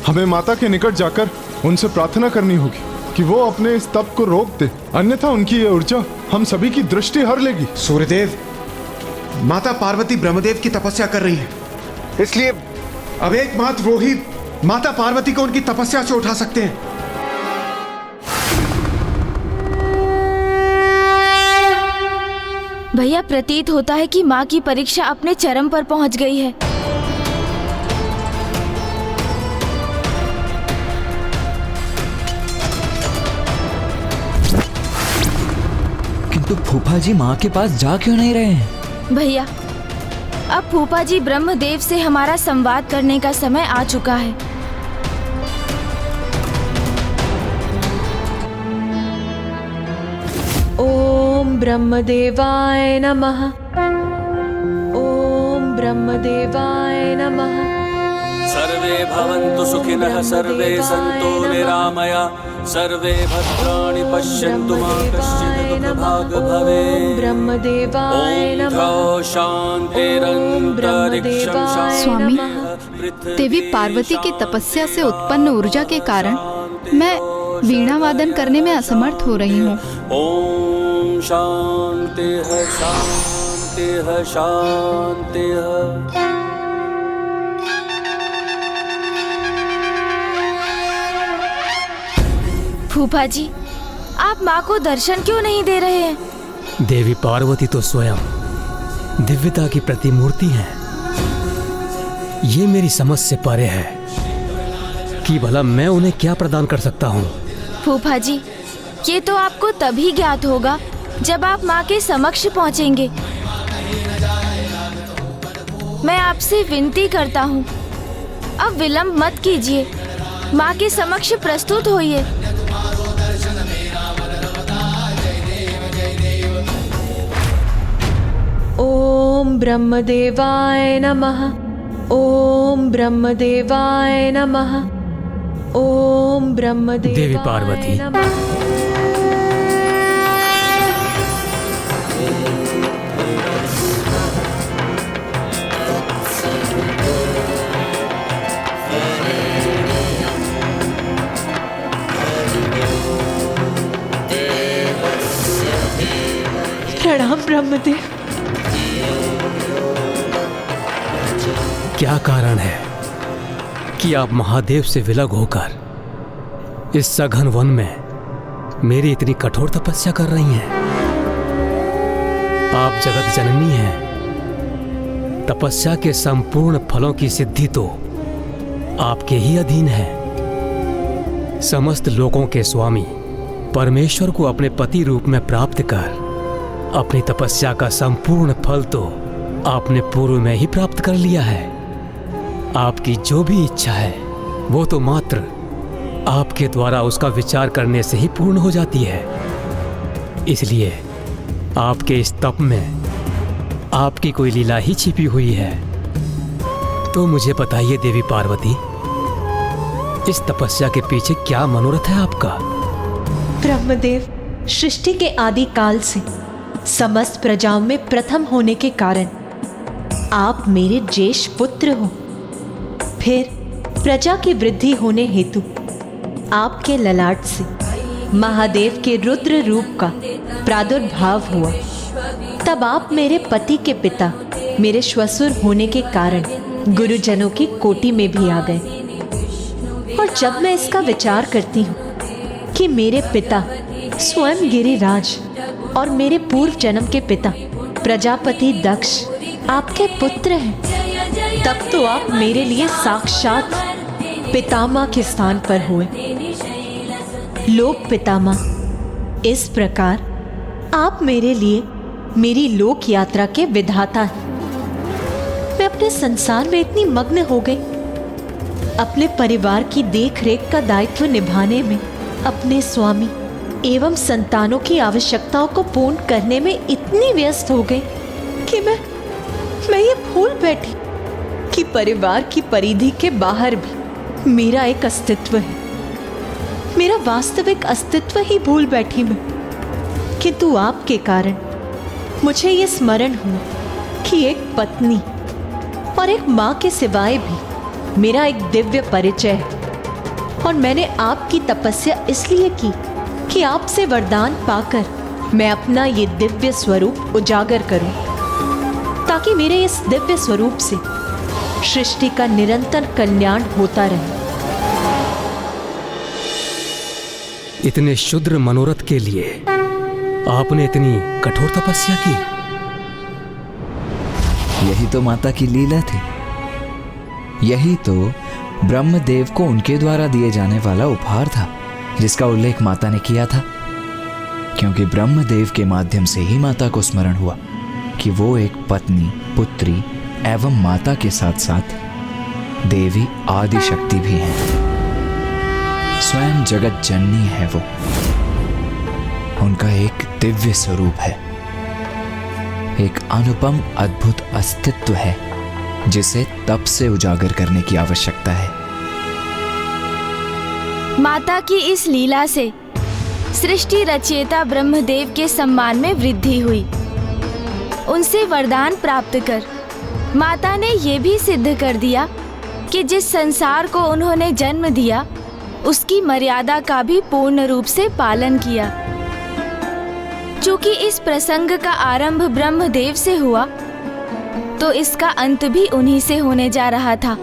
हमें माता के निकट जाकर उनसे प्रार्थना करनी होगी कि वो अपने इस तप को रोक दे, अन्यथा उनकी ये ऊर्जा हम सभी की दृष्टि हर लेगी। सूर्यदेव, माता पार्वती ब्रह्मदेव की तपस्या कर रही है, इसलिए अब एकमात्र वो ही माता पार्वती को उनकी तपस्या से उठा सकते हैं। भैया, प्रतीत होता है कि माँ की परीक्षा अपने चरम पर पहुंच गई है। किंतु फूफा जी माँ के पास जा क्यों नहीं रहे हैं? भैया, अब फूफा जी ब्रह्मदेव से हमारा संवाद करने का समय आ चुका है। ओम ब्रह्मदेवाय नमः। ओम ब्रह्मदेवाय नमः। सर्वे भवन्तु सुखिनः, सर्वे सन्तु निरामया, सर्वे भद्राणि पश्यन्तु मा कश्चित् दुःखभाग् भवेत्। ब्रह्मदेवाय नमः। ॐ शान्तिरन्तरिक्षं स्वामी, शान्तिः। देवी पार्वती की तपस्या से उत्पन्न ऊर्जा के कारण मैं वीणा वादन करने में असमर्थ हो रही हूँ। ओम शान्तिः शान्तिः शान्तिः। फूफा जी, आप माँ को दर्शन क्यों नहीं दे रहे हैं? देवी पार्वती तो स्वयं दिव्यता की प्रतिमूर्ति हैं। ये मेरी समझ से परे है कि भला मैं उन्हें क्या प्रदान कर सकता हूँ। फूफा जी, ये तो आपको तभी ज्ञात होगा जब आप माँ के समक्ष पहुँचेंगे। मैं आपसे विनती करता हूँ, अब विलंब मत कीजिए, माँ के समक्ष प्रस्तुत होइए। ओम ब्रह्मदेवाय नमः। ओम ब्रह्मदेवाय नमः। ओम ब्रह्मदेवाय देवी पार्वती, नमः। प्रणाम ब्रह्मदेव। क्या कारण है कि आप महादेव से विलग होकर इस सघन वन में मेरी इतनी कठोर तपस्या कर रही हैं? आप जगत जननी हैं। तपस्या के संपूर्ण फलों की सिद्धि तो आपके ही अधीन है। समस्त लोकों के स्वामी परमेश्वर को अपने पति रूप में प्राप्त कर अपनी तपस्या का संपूर्ण फल तो आपने पूर्व में ही प्राप्त कर लिया है। आपकी जो भी इच्छा है वो तो मात्र आपके द्वारा उसका विचार करने से ही पूर्ण हो जाती है। इसलिए आपके इस तप में आपकी कोई लीला ही छिपी हुई है। तो मुझे बताइए देवी पार्वती, इस तपस्या के पीछे क्या मनोरथ है आपका? ब्रह्मदेव, सृष्टि के आदि काल से समस्त प्रजाओं में प्रथम होने के कारण आप मेरे ज्येष्ठ पुत्र हो। फिर प्रजा की वृद्धि होने हेतु आपके ललाट से महादेव के रुद्र रूप का प्रादुर्भाव हुआ। तब आप मेरे पति के पिता, मेरे श्वसुर होने के कारण गुरुजनों की कोटि में भी आ गए। और जब मैं इसका विचार करती हूँ कि मेरे पिता स्वयं गिरिराज और मेरे पूर्व जन्म के पिता प्रजापति दक्ष आपके पुत्र हैं, तब तो आप मेरे लिए साक्षात पितामह के स्थान पर हुए। लोक पितामह, इस प्रकार आप मेरे लिए मेरी लोक यात्रा के विधाता हैं। मैं अपने संसार में इतनी मग्न हो गई, अपने परिवार की देख रेख का दायित्व निभाने में, अपने स्वामी एवं संतानों की आवश्यकताओं को पूर्ण करने में इतनी व्यस्त हो गई कि मैं ये भूल बैठी कि परिवार की परिधि के बाहर भी मेरा एक अस्तित्व है। मेरा वास्तविक अस्तित्व ही भूल बैठी मैं। किंतु आपके कारण मुझे ये स्मरण हुआ कि एक पत्नी और एक माँ के सिवाय भी मेरा एक दिव्य परिचय है। और मैंने आपकी तपस्या इसलिए की कि आपसे वरदान पाकर मैं अपना ये दिव्य स्वरूप उजागर करूं, ताकि मेरे इस दिव्य स्वरूप से सृष्टि का निरंतर कल्याण होता रहे। इतने शुद्र मनोरथ के लिए आपने इतनी कठोर तपस्या की? यही तो माता की लीला थी। यही तो ब्रह्मदेव को उनके द्वारा दिए जाने वाला उपहार था, जिसका उल्लेख माता ने किया था। क्योंकि ब्रह्मदेव के माध्यम से ही माता को स्मरण हुआ कि वो एक पत्नी, पुत्री एवं माता के साथ साथ देवी आदि शक्ति भी हैं। स्वयं जगत जननी है वो। उनका एक दिव्य स्वरूप है, एक अनुपम अद्भुत अस्तित्व है, जिसे तप से उजागर करने की आवश्यकता है। माता की इस लीला से सृष्टि रचयिता ब्रह्मदेव के सम्मान में वृद्धि हुई। उनसे वरदान प्राप्त कर माता ने ये भी सिद्ध कर दिया कि जिस संसार को उन्होंने जन्म दिया उसकी मर्यादा का भी पूर्ण रूप से पालन किया। चूंकि इस प्रसंग का आरंभ ब्रह्मदेव से हुआ, तो इसका अंत भी उन्हीं से होने जा रहा था।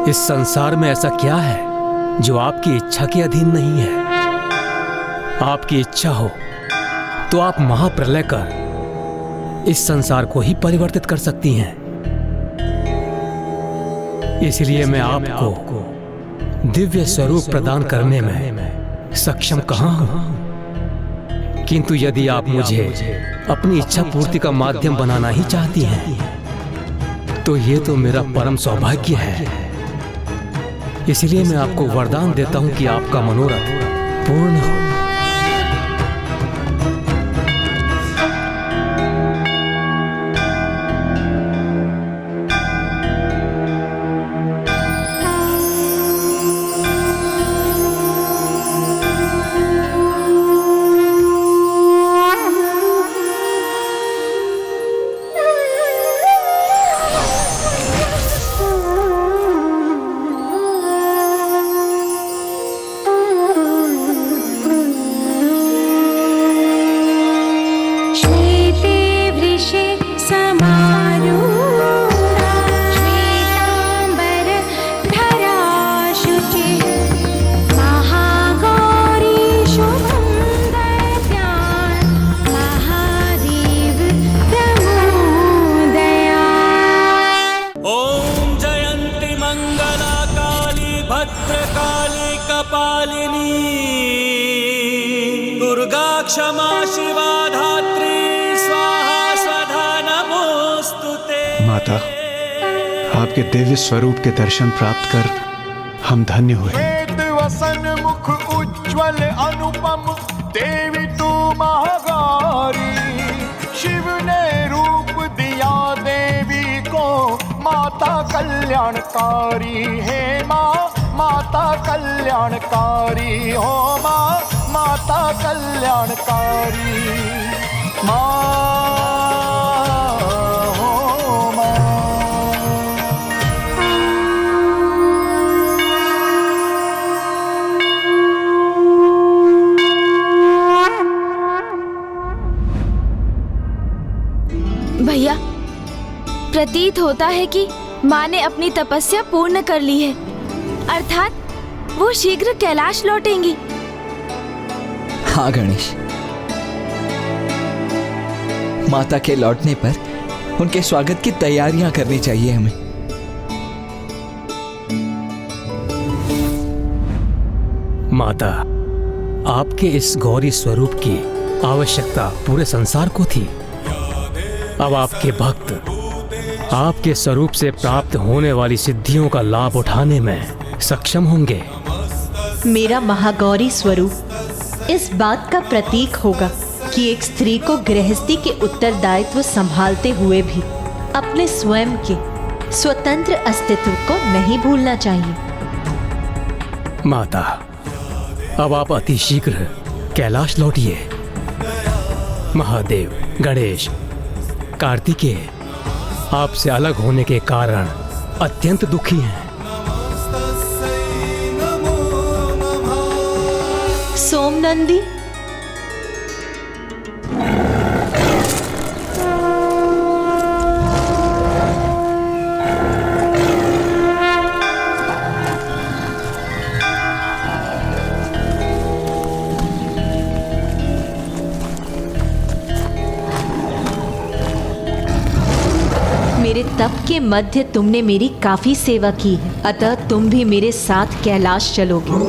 इस संसार में ऐसा क्या है जो आपकी इच्छा के अधीन नहीं है? आपकी इच्छा हो तो आप महाप्रलय कर इस संसार को ही परिवर्तित कर सकती हैं। इसलिए मैं आपको दिव्य स्वरूप प्रदान करने में सक्षम कहां हूं। किंतु यदि आप मुझे अपनी इच्छा पूर्ति का माध्यम बनाना ही चाहती हैं तो ये तो मेरा परम सौभाग्य है। इसलिए मैं आपको वरदान देता हूं कि आपका मनोरथ पूर्ण हो। क्षमा शिवा धात्री स्वाहा स्वधा नमोस्तुते। माता, आपके दिव्य स्वरूप के दर्शन प्राप्त कर हम धन्य हुए। वसन मुख उज्ज्वल अनुपम देवी तू महागौरी, शिव ने रूप दिया देवी को माता कल्याणकारी। हे माँ माता कल्याणकारी, हो माँ माता कल्याणकारी। माँ हो माँ। भैया, प्रतीत होता है कि माँ ने अपनी तपस्या पूर्ण कर ली है, अर्थात वो शीघ्र कैलाश लौटेंगी। हाँ गणेश, माता के लौटने पर उनके स्वागत की तैयारियां करनी चाहिए हमें। माता, आपके इस गौरी स्वरूप की आवश्यकता पूरे संसार को थी। अब आपके भक्त आपके स्वरूप से प्राप्त होने वाली सिद्धियों का लाभ उठाने में सक्षम होंगे। मेरा महागौरी स्वरूप इस बात का प्रतीक होगा कि एक स्त्री को गृहस्थी के उत्तरदायित्व संभालते हुए भी अपने स्वयं के स्वतंत्र अस्तित्व को नहीं भूलना चाहिए। माता, अब आप अति शीघ्र कैलाश लौटिए। महादेव, गणेश, कार्तिकेय आपसे अलग होने के कारण अत्यंत दुखी हैं। सोमनंदी, मेरे तप के मध्य तुमने मेरी काफी सेवा की है, अतः तुम भी मेरे साथ कैलाश चलोगे।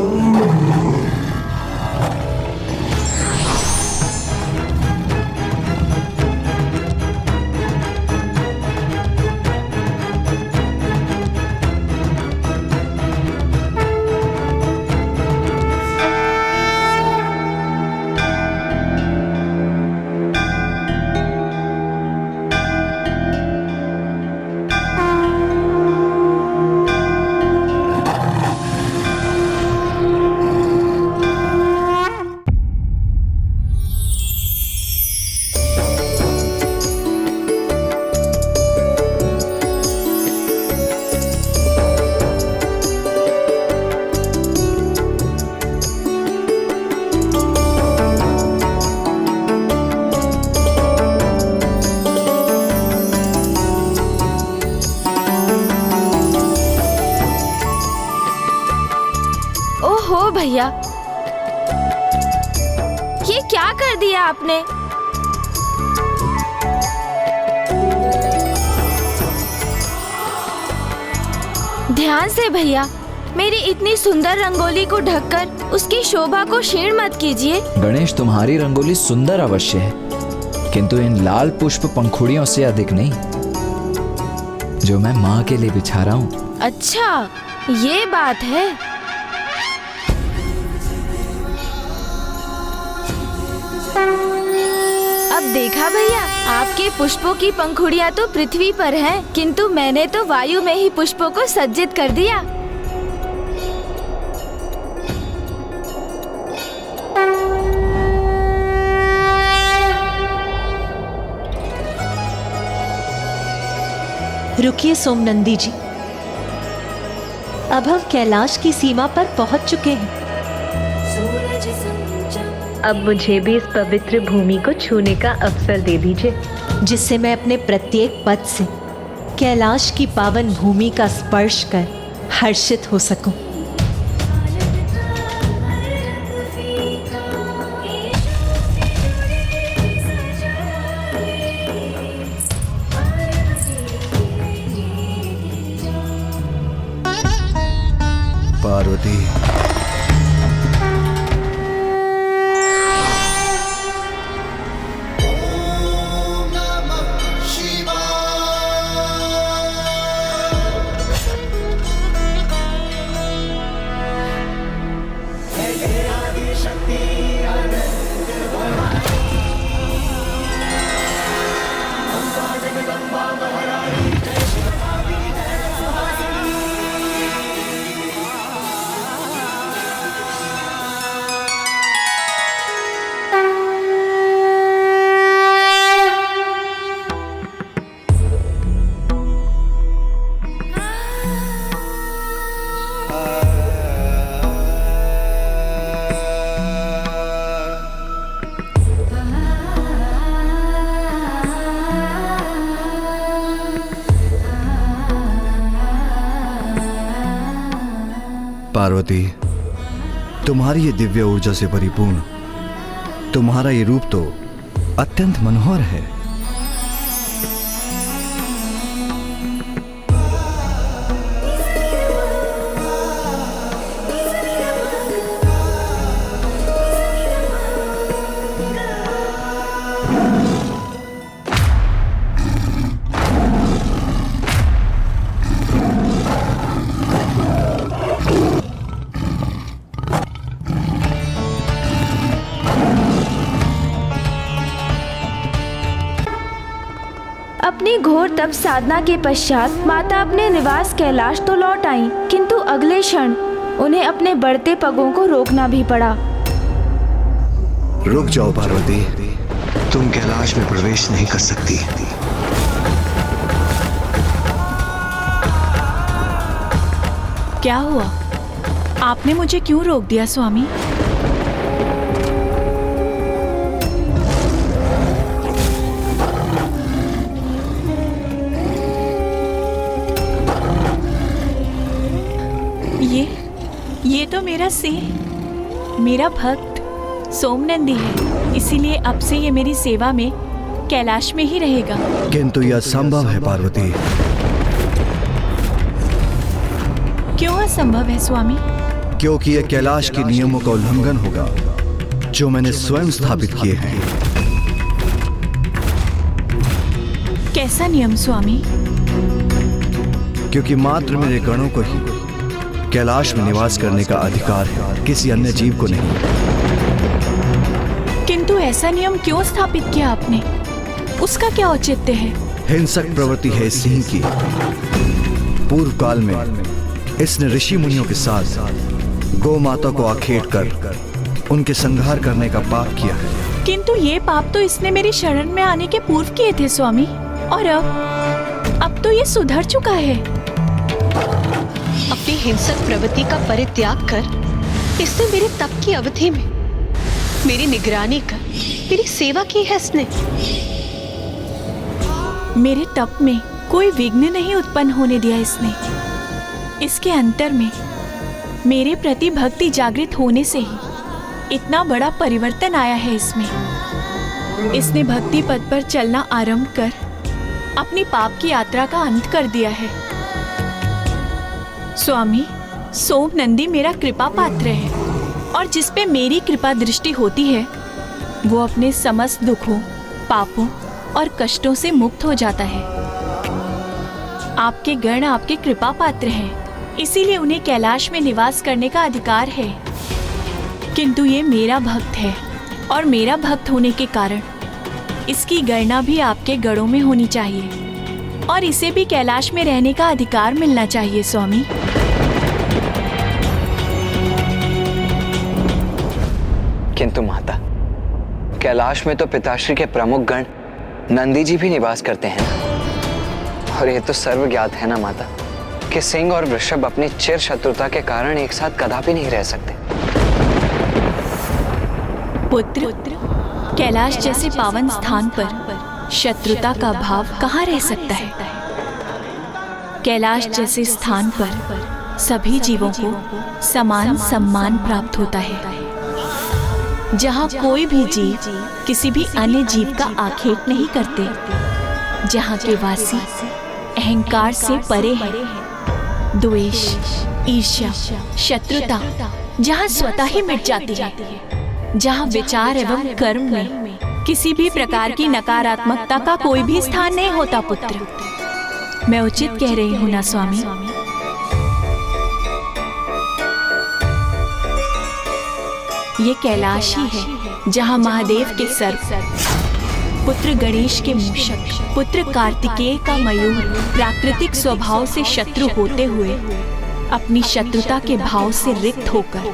क्या कर दिया आपने? ध्यान से भैया, मेरी इतनी सुंदर रंगोली को ढककर उसकी शोभा को क्षीण मत कीजिए। गणेश, तुम्हारी रंगोली सुंदर अवश्य है, किंतु इन लाल पुष्प पंखुड़ियों से अधिक नहीं, जो मैं माँ के लिए बिछा रहा हूँ। अच्छा, ये बात है। अब देखा भैया, आपके पुष्पों की पंखुड़ियाँ तो पृथ्वी पर हैं, किंतु मैंने तो वायु में ही पुष्पों को सज्जित कर दिया। रुकिए सोमनंदी जी, अब हम कैलाश की सीमा पर पहुंच चुके हैं। अब मुझे भी इस पवित्र भूमि को छूने का अवसर दे दीजिए, जिससे मैं अपने प्रत्येक पद से कैलाश की पावन भूमि का स्पर्श कर हर्षित हो सकूं। पार्वती, पार्वती, तुम्हारी ये दिव्य ऊर्जा से परिपूर्ण तुम्हारा ये रूप तो अत्यंत मनोहर है। अपनी घोर तप साधना के पश्चात माता अपने निवास कैलाश तो लौट आईं, किंतु अगले क्षण उन्हें अपने बढ़ते पगों को रोकना भी पड़ा। रुक जाओ पार्वती, तुम कैलाश में प्रवेश नहीं कर सकती। क्या हुआ? आपने मुझे क्यों रोक दिया स्वामी? ये तो मेरा सिंह, मेरा भक्त सोमनंदी है, इसीलिए अब से ये मेरी सेवा में कैलाश में ही रहेगा। किंतु यह असंभव है पार्वती। क्यों असंभव है स्वामी? क्योंकि यह कैलाश के नियमों का उल्लंघन होगा जो मैंने स्वयं स्थापित किए हैं। कैसा नियम स्वामी? क्योंकि मात्र मेरे गणों को ही कैलाश में निवास करने का अधिकार है, किसी अन्य जीव को नहीं। किंतु ऐसा नियम क्यों स्थापित किया आपने? उसका क्या औचित्य है? हिंसक प्रवृत्ति है इस सिंह की। पूर्व काल में इसने ऋषि मुनियों के साथ गौ माता को आखेट कर उनके संहार करने का पाप किया है। किंतु ये पाप तो इसने मेरी शरण में आने के पूर्व किए थे स्वामी, और अब तो ये सुधर चुका है। अपनी हिंसक प्रवृत्ति का परित्याग कर इसने मेरे तप की अवधि में मेरी निगरानी कर मेरी सेवा की है इसने। मेरे तप में कोई विघ्न नहीं उत्पन्न होने दिया इसने। इसके अंतर में मेरे प्रति भक्ति जागृत होने से ही इतना बड़ा परिवर्तन आया है इसमें। इसने भक्ति पथ पर चलना आरंभ कर अपनी पाप की यात्रा का अंत कर दिया है। स्वामी, सोम नंदी मेरा कृपा पात्र है और जिस पे मेरी कृपा दृष्टि होती है वो अपने समस्त दुखों, पापों और कष्टों से मुक्त हो जाता है। आपके गण आपके कृपा पात्र हैं, इसीलिए उन्हें कैलाश में निवास करने का अधिकार है। किंतु ये मेरा भक्त है और मेरा भक्त होने के कारण इसकी गणना भी आपके गणों में होनी चाहिए और इसे भी कैलाश में रहने का अधिकार मिलना चाहिए। स्वामी, किंतु माता, कैलाश में तो पिताश्री के प्रमुख गण नंदी जी भी निवास करते हैं ना। और ये तो सर्वज्ञात है ना माता कि सिंह और वृषभ अपनी चिर शत्रुता के कारण एक साथ कदापि नहीं रह सकते। पुत्र, कैलाश जैसे पावन स्थान पर शत्रुता का भाव कहाँ रह सकता है? कैलाश जैसे स्थान पर सभी जीवों को समान सम्मान प्राप्त होता है, जहाँ कोई भी जीव किसी भी अन्य जीव का आक्षेप नहीं करते, जहाँ के वासी अहंकार से परे है, द्वेष, ईर्ष्या, शत्रुता जहाँ स्वतः ही मिट जाती है, जहाँ विचार एवं कर्म में किसी भी प्रकार की नकारात्मकता का कोई भी स्थान नहीं होता। पुत्र, मैं उचित कह रही हूँ ना स्वामी? ये कैलाश ही है जहाँ महादेव के सर्प, पुत्र गणेश के मूषक, पुत्र कार्तिकेय का मयूर प्राकृतिक स्वभाव से शत्रु होते हुए अपनी शत्रुता के भाव से रिक्त होकर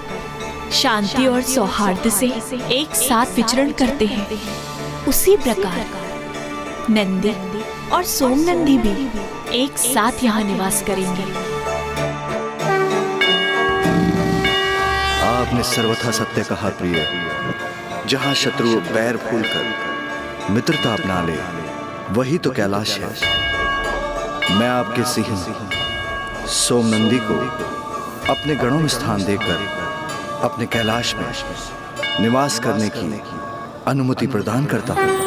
शांति और सौहार्द से एक साथ विचरण करते हैं। उसी प्रकार नंदी और सोम नंदी भी एक साथ यहाँ निवास करेंगे। आपने सर्वथा सत्य कहा प्रिय। जहाँ शत्रु पैर फूलकर मित्रता अपना ले, वही तो कैलाश है। मैं आपके सिंह सोम नंदी को अपने गणों में स्थान देकर अपने कैलाश में निवास करने की अनुमति प्रदान करता हूँ।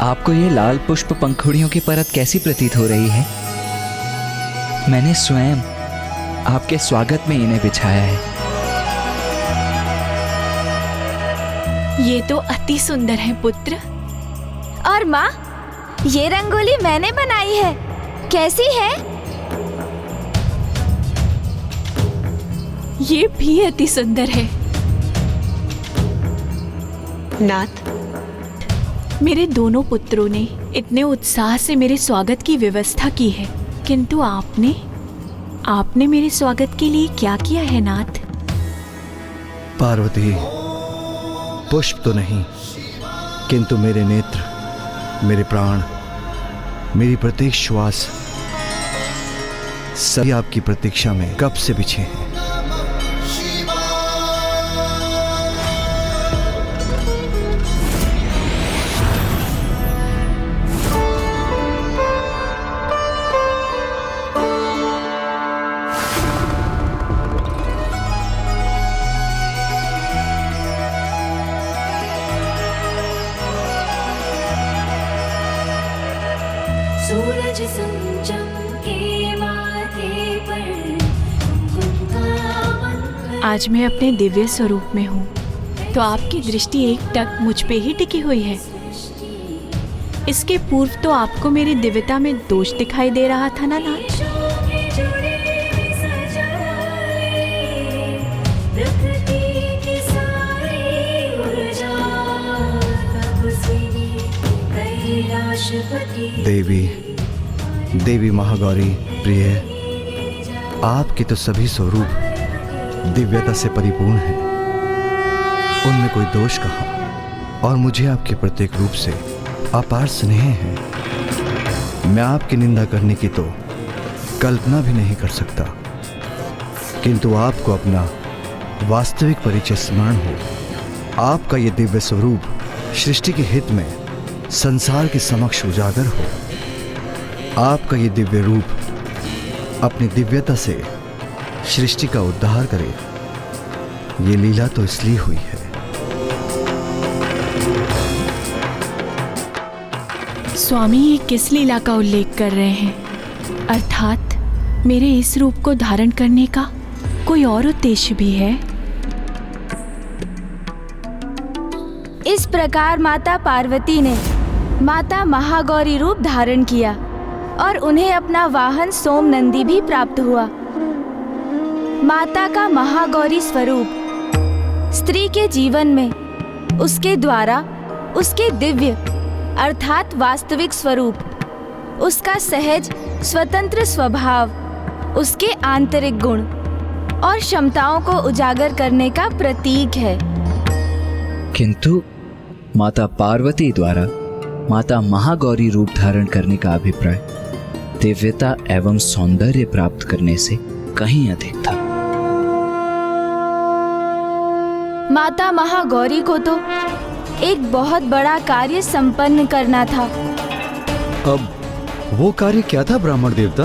आपको ये लाल पुष्प पंखुड़ियों की परत कैसी प्रतीत हो रही है? मैंने स्वयं आपके स्वागत में इन्हें बिछाया है। ये तो अति सुंदर है पुत्र। और माँ, ये रंगोली मैंने बनाई है, कैसी है? ये भी अति सुंदर है। नाथ, मेरे दोनों पुत्रों ने इतने उत्साह से मेरे स्वागत की व्यवस्था की है, किंतु आपने मेरे स्वागत के लिए क्या किया है नाथ? पार्वती, पुष्प तो नहीं, किंतु मेरे नेत्र, मेरे प्राण, मेरी प्रत्येक श्वास सभी आपकी प्रतीक्षा में कब से बिछे हैं। सूरज समचमके माथे पर कुमकुम का मंगल। आज मैं अपने दिव्य स्वरूप में हूँ, तो आपकी दृष्टि एक टक मुझ पे ही टिकी हुई है। इसके पूर्व तो आपको मेरी दिव्यता में दोष दिखाई दे रहा था ना नाथ? देवी महागौरी प्रिय, आपके तो सभी स्वरूप दिव्यता से परिपूर्ण हैं। उनमें कोई दोष कहाँ, और मुझे आपके प्रत्येक रूप से अपार स्नेह है। मैं आपकी निंदा करने की तो कल्पना भी नहीं कर सकता, किंतु आपको अपना वास्तविक परिचय स्मरण हो। आपका ये दिव्य स्वरूप सृष्टि के हित में संसार के समक्ष उजागर हो। आपका ये दिव्य रूप अपनी दिव्यता से सृष्टि का उद्धार करे। ये लीला तो इसलिए हुई है। स्वामी, ये किस लीला का उल्लेख कर रहे हैं? अर्थात मेरे इस रूप को धारण करने का कोई और उद्देश्य भी है? इस प्रकार माता पार्वती ने माता महागौरी रूप धारण किया और उन्हें अपना वाहन सोमनंदी भी प्राप्त हुआ। माता का महागौरी स्वरूप स्त्री के जीवन में उसके द्वारा उसके दिव्य अर्थात वास्तविक स्वरूप, उसका सहज स्वतंत्र स्वभाव, उसके आंतरिक गुण और क्षमताओं को उजागर करने का प्रतीक है। किंतु माता पार्वती द्वारा माता महागौरी रूप धारण करने का अभिप्राय दिव्यता एवं सौंदर्य प्राप्त करने से कहीं अधिक था। माता महागौरी को तो एक बहुत बड़ा कार्य संपन्न करना था। अब वो कार्य क्या था ब्राह्मण देवता?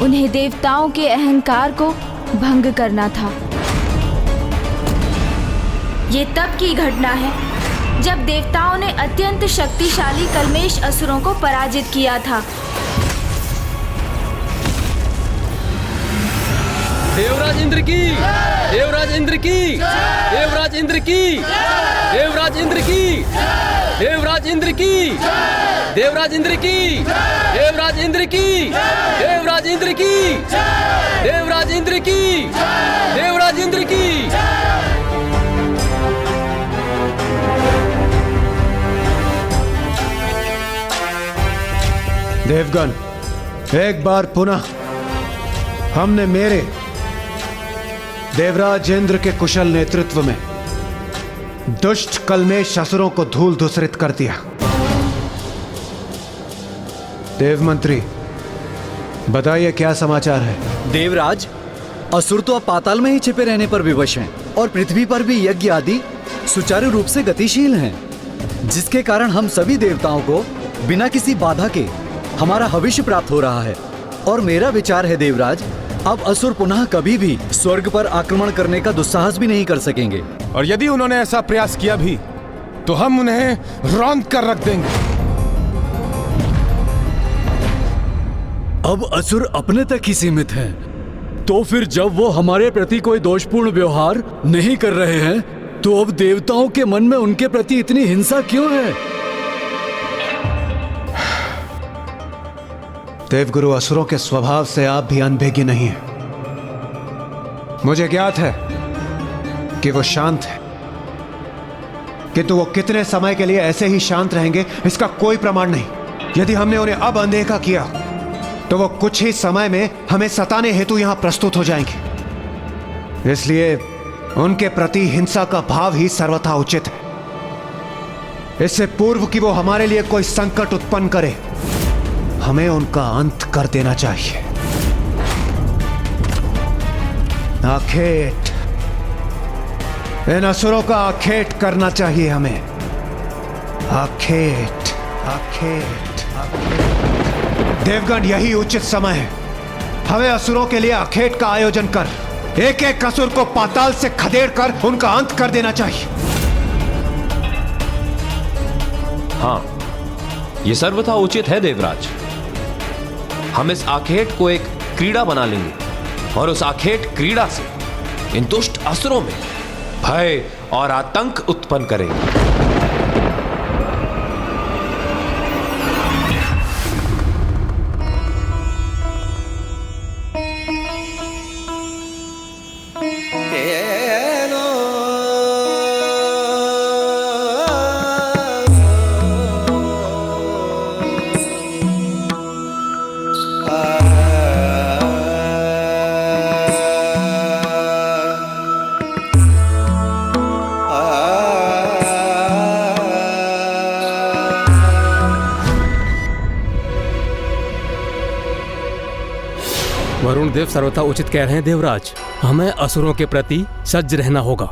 उन्हें देवताओं के अहंकार को भंग करना था। ये तब की घटना है जब देवताओं ने अत्यंत शक्तिशाली कल्मेश असुरों को पराजित किया था। देवराज इंद्र की, देवराज इंद्र की, देवराज इंद्र की, देवराज इंद्र की, देवराज इंद्र की, देवराज इंद्र की, देवराज इंद्र की, देवराज इंद्र की, देवराज इंद्र की, देवराज इंद्र की। देवगण, एक बार पुनः हमने मेरे देवराज इंद्र के कुशल नेतृत्व में दुष्ट कल्मेश असुरों को धूल धूसरित कर दिया। देव मंत्री, बताइए क्या समाचार है? देवराज, असुर तो अब पाताल में ही छिपे रहने पर विवश हैं और पृथ्वी पर भी यज्ञ आदि सुचारू रूप से गतिशील हैं, जिसके कारण हम सभी देवताओं को बिना किसी बाधा के हमारा भविष्य प्राप्त हो रहा है। और मेरा विचार है देवराज, अब असुर पुनः कभी भी स्वर्ग पर आक्रमण करने का दुस्साहस भी नहीं कर सकेंगे। और यदि उन्होंने ऐसा प्रयास किया भी तो हम उन्हें रौंद कर रख देंगे। अब असुर अपने तक ही सीमित हैं, तो फिर जब वो हमारे प्रति कोई दोषपूर्ण व्यवहार नहीं कर रहे हैं, तो अब देवताओं के मन में उनके प्रति इतनी हिंसा क्यों है? देवगुरु, असुरों के स्वभाव से आप भी अनभिज्ञ नहीं हैं। मुझे ज्ञात है कि वो शांत है, किंतु वो कितने समय के लिए ऐसे ही शांत रहेंगे इसका कोई प्रमाण नहीं। यदि हमने उन्हें अब अनदेखा किया तो वो कुछ ही समय में हमें सताने हेतु यहां प्रस्तुत हो जाएंगे। इसलिए उनके प्रति हिंसा का भाव ही सर्वथा उचित है। इससे पूर्व कि वो हमारे लिए कोई संकट उत्पन्न करे, हमें उनका अंत कर देना चाहिए। आखेट, इन असुरों का आखेट करना चाहिए हमें। आखेट, आखेट, आखेट। देवगण, यही उचित समय है। हमें असुरों के लिए आखेट का आयोजन कर एक एक असुर को पाताल से खदेड़ कर उनका अंत कर देना चाहिए। हाँ, ये सर्वथा उचित है देवराज। हम इस आखेट को एक क्रीड़ा बना लेंगे और उस आखेट क्रीड़ा से इन दुष्ट असुरों में भय और आतंक उत्पन्न करेंगे। वरुण देव सर्वथा उचित कह रहे हैं देवराज। हमें असुरों के प्रति सज्ज रहना होगा।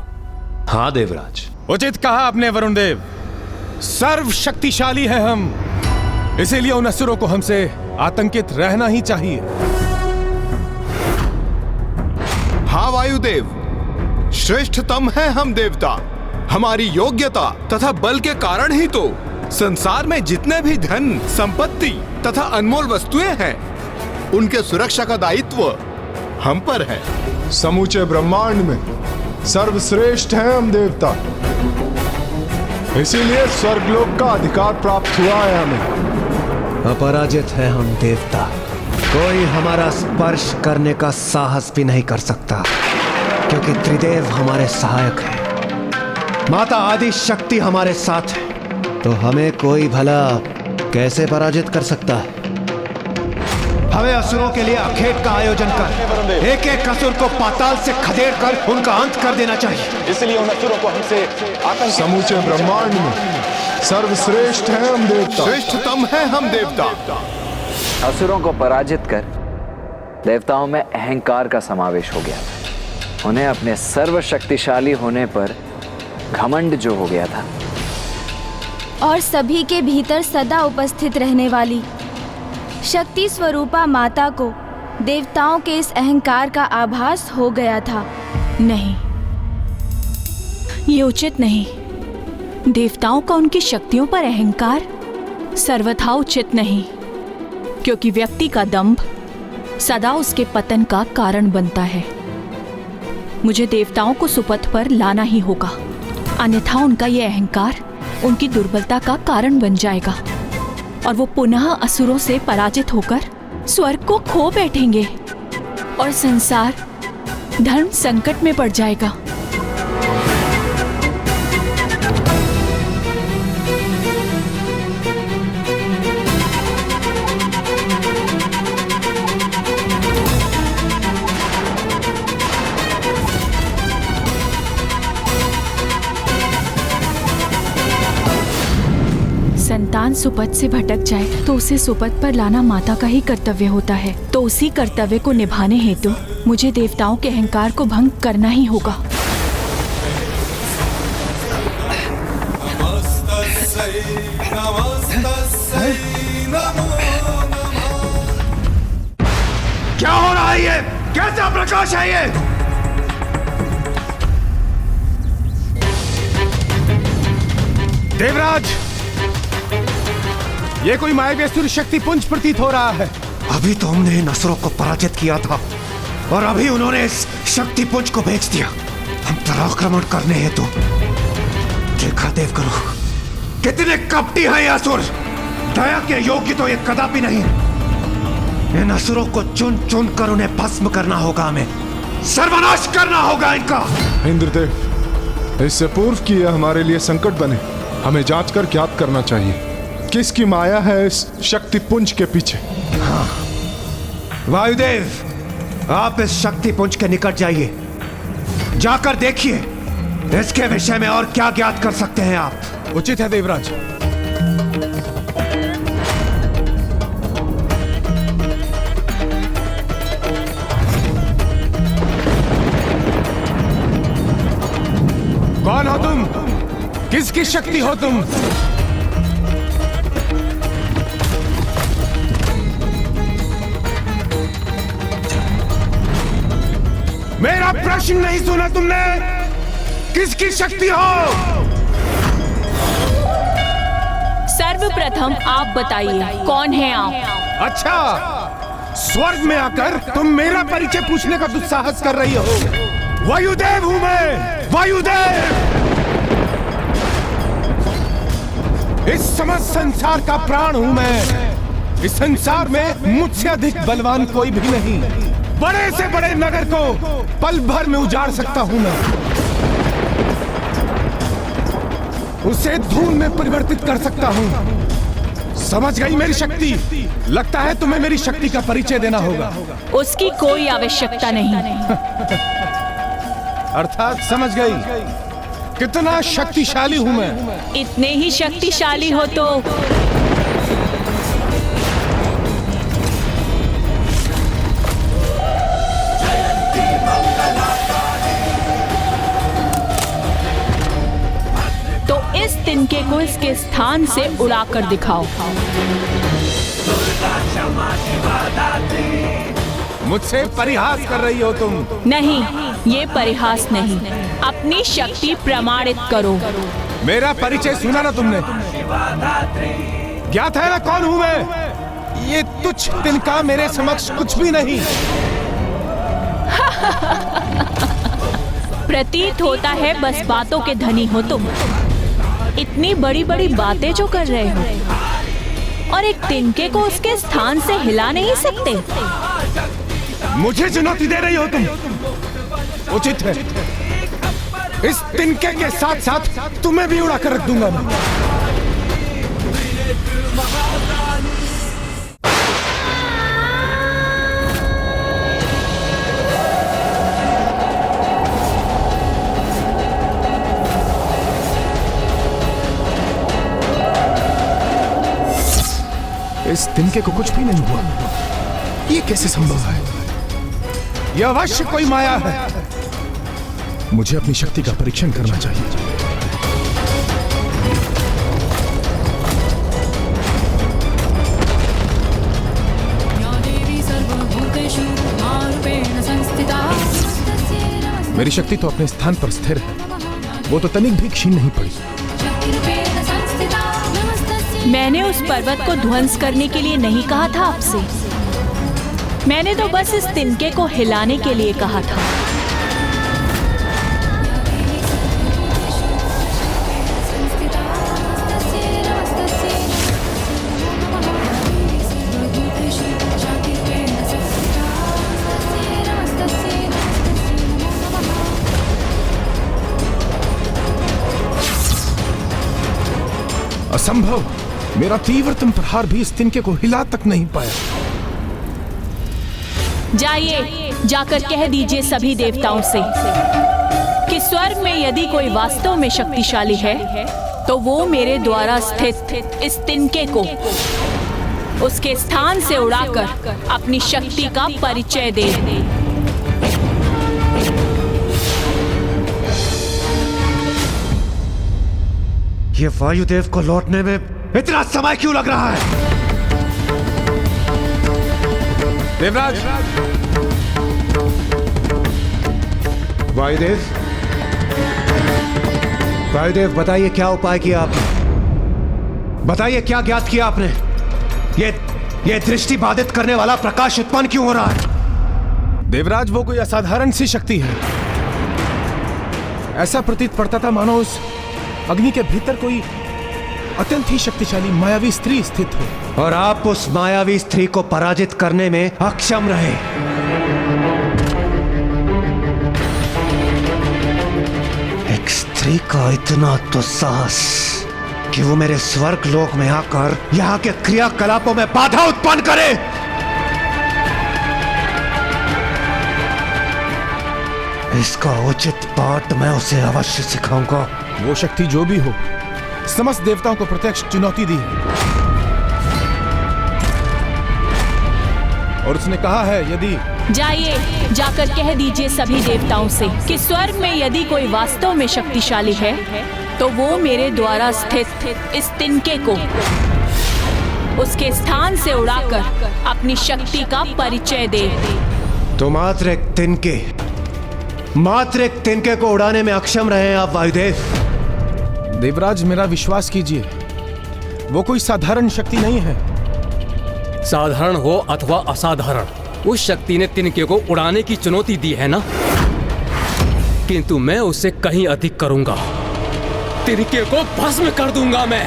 हाँ देवराज, उचित कहा आपने वरुण देव। सर्व शक्तिशाली है हम, इसीलिए उन असुरों को हमसे आतंकित रहना ही चाहिए। हाँ वायुदेव, श्रेष्ठतम है हम देवता। हमारी योग्यता तथा बल के कारण ही तो संसार में जितने भी धन, संपत्ति तथा अनमोल वस्तुएं हैं, उनके सुरक्षा का दायित्व हम पर है। समूचे ब्रह्मांड में सर्वश्रेष्ठ है हम देवता, इसीलिए स्वर्गलोक का अधिकार प्राप्त हुआ है हमें। अपराजित है हम देवता, कोई हमारा स्पर्श करने का साहस भी नहीं कर सकता, क्योंकि त्रिदेव हमारे सहायक हैं। माता आदि शक्ति हमारे साथ है, तो हमें कोई भला कैसे पराजित कर सकता है। हमें असुरों के लिए अखेट का आयोजन कर एक एक असुर को पाताल से खदेड़ कर उनका अंत कर देना चाहिए। इसलिए उन असुरों को हमसे समूचे ब्रह्मांड में सर्वश्रेष्ठ है हम देवता, श्रेष्ठतम है हम देवता। असुरों को पराजित कर देवताओं में अहंकार का समावेश हो गया था। उन्हें अपने सर्वशक्तिशाली होने पर घमंड जो हो गया था, और सभी के भीतर सदा उपस्थित रहने वाली शक्ति स्वरूपा माता को देवताओं के इस अहंकार का आभास हो गया था। नहीं, ये उचित नहीं। देवताओं का उनकी शक्तियों पर अहंकार सर्वथा उचित नहीं, क्योंकि व्यक्ति का दंभ सदा उसके पतन का कारण बनता है। मुझे देवताओं को सुपथ पर लाना ही होगा, अन्यथा उनका ये अहंकार उनकी दुर्बलता का कारण बन जाएगा और वो पुनः असुरों से पराजित होकर स्वर्ग को खो बैठेंगे और संसार धर्म संकट में पड़ जाएगा। संतान सुपथ से भटक जाए तो उसे सुपथ पर लाना माता का ही कर्तव्य होता है। तो उसी कर्तव्य को निभाने हेतु मुझे देवताओं के अहंकार को भंग करना ही होगा। क्या हो रहा है ये? कैसा प्रकाश है ये? देवराज, ये कोई मायावी असुर शक्ति पुंज प्रतीत हो रहा है। अभी तो हमने इन असुरों को पराजित किया था और अभी उन्होंने इस शक्ति पुंज को बेच दिया हम पर आक्रमण करने हेतु। देखा देवगुरु, कितने कपटी हैं ये असुर। दया के योग्य तो ये कदापि नहीं। इन असुरों को चुन चुन कर उन्हें भस्म करना होगा, हमें सर्वनाश करना होगा इनका। इंद्रदेव, इससे पूर्व कि यह हमारे लिए संकट बने, हमें जांच कर ज्ञात करना चाहिए किसकी माया है इस शक्ति पुंज के पीछे। हाँ। वायुदेव, आप इस शक्ति पुंज के निकट जाइए, जाकर देखिए इसके विषय में और क्या ज्ञात कर सकते हैं आप। उचित है देवराज। कौन हो तुम? किसकी शक्ति हो तुम? मेरा प्रश्न नहीं सुना तुमने? किसकी शक्ति हो? सर्वप्रथम आप बताइए, कौन है आप? अच्छा, स्वर्ग में आकर तुम मेरा परिचय पूछने का दुस्साहस कर रही हो। वायुदेव हूं मैं, वायुदेव। इस समस्त संसार का प्राण हूं मैं। इस संसार में मुझसे अधिक बलवान कोई भी नहीं। बड़े से बड़े नगर को पल भर में उजाड़ सकता हूं मैं, उसे धूल में परिवर्तित कर सकता हूं। समझ गई मेरी शक्ति? लगता है तुम्हें मेरी शक्ति का परिचय देना होगा। उसकी कोई आवश्यकता नहीं। अर्थात समझ गई कितना शक्तिशाली हूं मैं। इतने ही शक्तिशाली हो तो तिनके को इसके स्थान से उड़ाकर दिखाओ। मुझसे परिहास कर रही हो तुम? नहीं, ये परिहास नहीं, अपनी शक्ति प्रमाणित करो। मेरा परिचय सुना ना तुमने? ज्ञात है ना कौन हूं मैं? ये तुच्छ तिनका मेरे समक्ष कुछ भी नहीं। प्रतीत होता है बस बातों के धनी हो तुम। इतनी बड़ी बड़ी बातें जो कर रहे हो और एक तिनके को उसके स्थान से हिला नहीं सकते। मुझे चुनौती दे रही हो तुम? उचित है, इस तिनके के साथ साथ तुम्हें भी उड़ा कर रख दूंगा मैं। इस तिनके को कुछ भी नहीं हुआ। ये कैसे संभव है? यह अवश्य कोई माया है। मुझे अपनी शक्ति का परीक्षण करना चाहिए। मेरी शक्ति तो अपने स्थान पर स्थिर है, वो तो तनिक भी क्षीण नहीं पड़ी। मैंने उस पर्वत को ध्वंस करने के लिए नहीं कहा था आपसे, मैंने तो बस इस तिनके को हिलाने के लिए कहा था। असंभव, मेरा तीव्रतम प्रहार भी इस तिनके को हिला तक नहीं पाया। जाइए, जाकर कह दीजिए सभी देवताओं से कि स्वर्ग में यदि कोई वास्तव में शक्तिशाली है तो वो मेरे द्वारा स्थित इस तिनके को उसके स्थान से उड़ाकर अपनी शक्ति का परिचय दे। ये वायुदेव को लौटने में इतना समय क्यों लग रहा है? देवराज, वायुदेव, वायुदेव बताइए क्या उपाय किया आपने? बताइए क्या ज्ञात किया आपने? ये दृष्टि बाधित करने वाला प्रकाश उत्पन्न क्यों हो रहा है? देवराज, वो कोई असाधारण सी शक्ति है। ऐसा प्रतीत पड़ता था मानो उस अग्नि के भीतर कोई अत्यंत ही शक्तिशाली मायावी स्त्री स्थित हो, और आप उस मायावी स्त्री को पराजित करने में अक्षम रहे। एक स्त्री का इतना तो साहस कि वो मेरे स्वर्ग लोक में आकर यहाँ के क्रियाकलापों में बाधा उत्पन्न करे। इसका उचित पाठ मैं उसे अवश्य सिखाऊंगा। वो शक्ति जो भी हो, समस्त देवताओं को प्रत्यक्ष चुनौती दी और उसने कहा है यदि जाइए, जाकर कह दीजिए सभी देवताओं से कि स्वर्ग में यदि कोई वास्तव में शक्तिशाली है तो वो मेरे द्वारा स्थित इस तिनके को उसके स्थान से उड़ाकर अपनी शक्ति का परिचय दे। तो मात्र एक तिनके को उड़ाने में अक्षम रहे हैं आप वायुदेव। देवराज, मेरा विश्वास कीजिए, वो कोई साधारण शक्ति नहीं है। साधारण हो अथवा असाधारण, उस शक्ति ने तिनके को उड़ाने की चुनौती दी है ना, किंतु मैं उससे कहीं अधिक करूंगा। तिनके को भस्म कर दूंगा मैं।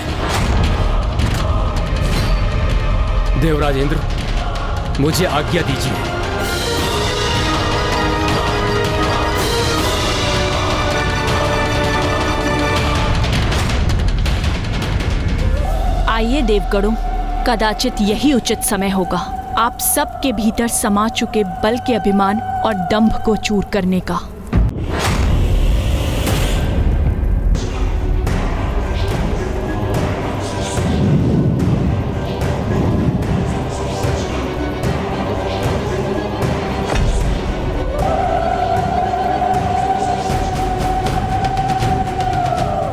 देवराज इंद्र, मुझे आज्ञा दीजिए। आइए देवगणों, कदाचित यही उचित समय होगा आप सबके भीतर समा चुके बल के अभिमान और दंभ को चूर करने का।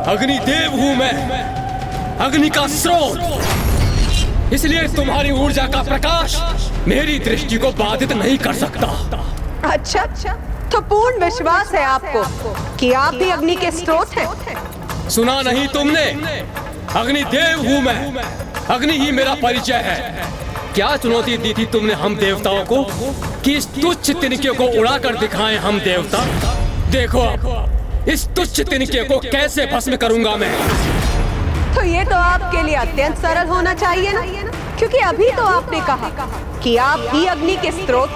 अग्निदेव हूं मैं, अग्नि का स्रोत, इसलिए तुम्हारी ऊर्जा का प्रकाश मेरी दृष्टि को बाधित नहीं कर सकता। अच्छा, तो पूर्ण विश्वास है आपको कि आप भी अग्नि के स्रोत हैं। सुना नहीं तुमने? अग्निदेव हूँ मैं, अग्नि ही मेरा परिचय है। क्या चुनौती दी थी तुमने हम देवताओं को कि इस तुच्छ तिनके को उड़ा कर दिखाएं हम देवता? देखो इस तुच्छ तिनके को कैसे भस्म करूंगा मैं। तो ये तो आपके लिए अत्यंत सरल होना चाहिए ना, क्योंकि अभी तो आपने कहा कि आप ही अग्नि के स्रोत।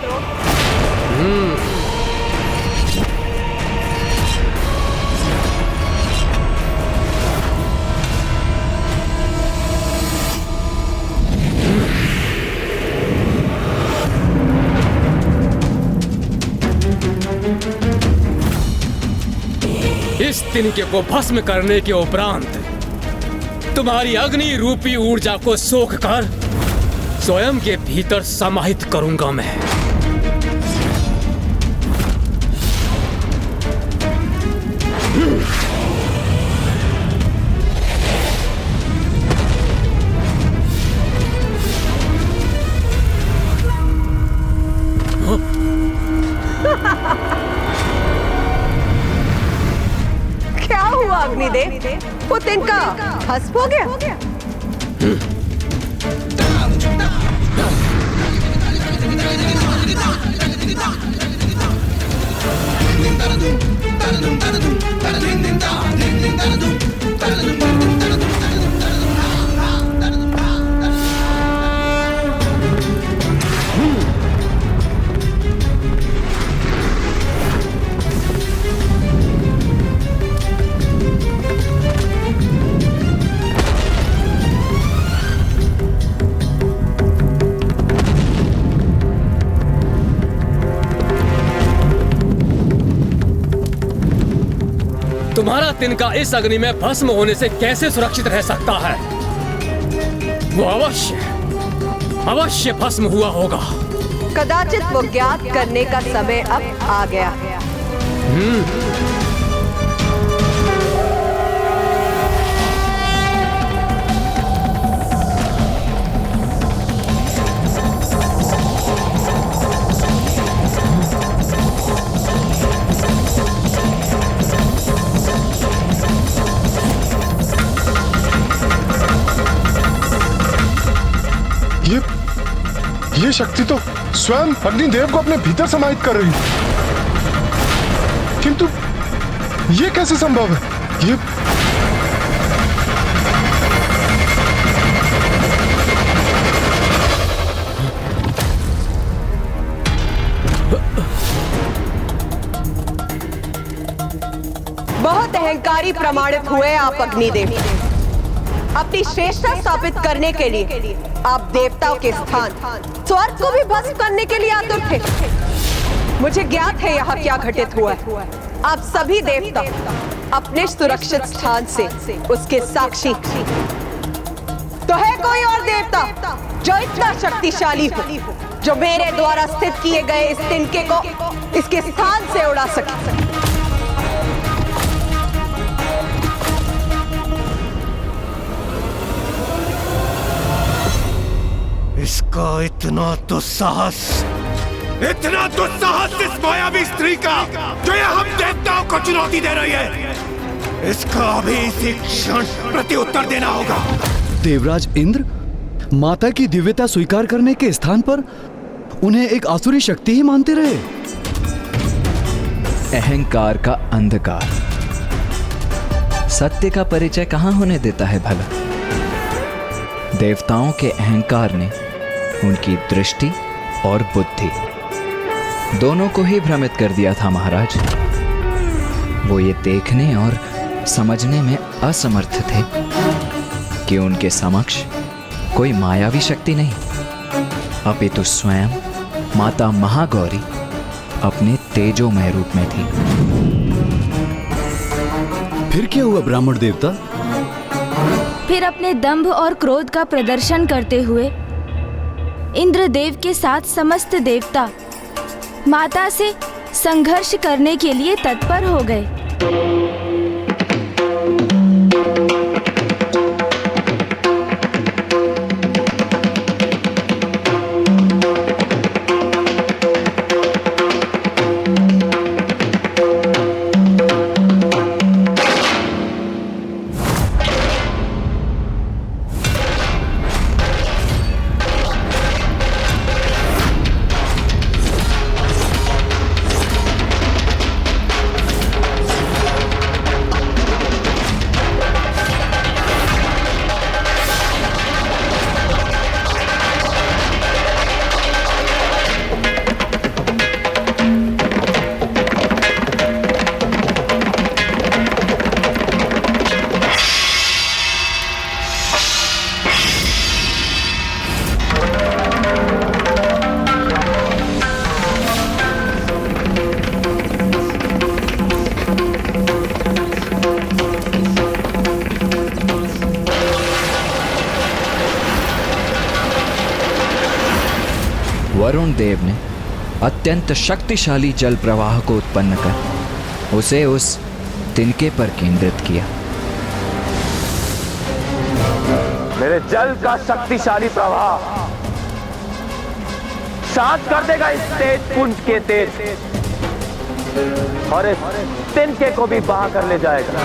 इस तिनके को भस्म करने के उपरांत तुम्हारी अग्नि रूपी ऊर्जा को सोख कर स्वयं के भीतर समाहित करूंगा मैं। क्या हुआ अग्निदेव? वो तिनका भस्म हो गया? तुम्हारा तिनका इस अग्नि में भस्म होने से कैसे सुरक्षित रह सकता है? वो अवश्य भस्म हुआ होगा। कदाचित वो ज्ञात करने का समय अब आ गया है। ये शक्ति तो स्वयं अग्निदेव को अपने भीतर समाहित कर रही है, किंतु ये कैसे संभव है? ये बहुत अहंकारी प्रमाणित हुए आप अग्निदेव। अपनी श्रेष्ठता स्थापित करने के लिए आप देवताओं के स्थान स्वर्ग को भी भस्म करने के लिए आतुर थे। मुझे ज्ञात है यहाँ क्या घटित हुआ है। आप सभी देवता अपने सुरक्षित स्थान से उसके साक्षी। तो है कोई और देवता जो इतना शक्तिशाली हो, जो मेरे द्वारा स्थित किए गए इस तिनके को इसके स्थान से उड़ा सके? इसका इतना दुस्साहस इस मायावी स्त्री का जो ये हम देवताओं को चुनौती दे रही है, इसका अभी इसी क्षण प्रत्युत्तर देना होगा। देवराज इंद्र माता की दिव्यता स्वीकार करने के स्थान पर उन्हें एक आसुरी शक्ति ही मानते रहे। अहंकार का अंधकार सत्य का परिचय कहां होने देता है भला। देवताओं के अहंकार ने उनकी दृष्टि और बुद्धि दोनों को ही भ्रमित कर दिया था महाराज। वो ये देखने और समझने में असमर्थ थे कि उनके समक्ष कोई मायावी शक्ति नहीं, अपितु स्वयं माता महागौरी अपने तेजोमय रूप में थी। फिर क्या हुआ ब्राह्मण देवता? फिर अपने दंभ और क्रोध का प्रदर्शन करते हुए इंद्रदेव के साथ समस्त देवता माता से संघर्ष करने के लिए तत्पर हो गए। वरुण देव ने अत्यंत शक्तिशाली जल प्रवाह को उत्पन्न कर उसे उस तिनके पर केंद्रित किया। मेरे जल का शक्तिशाली प्रवाह शांत कर देगा इस तेज पुंज के तेज और इस तिनके को भी बहा कर ले जाएगा।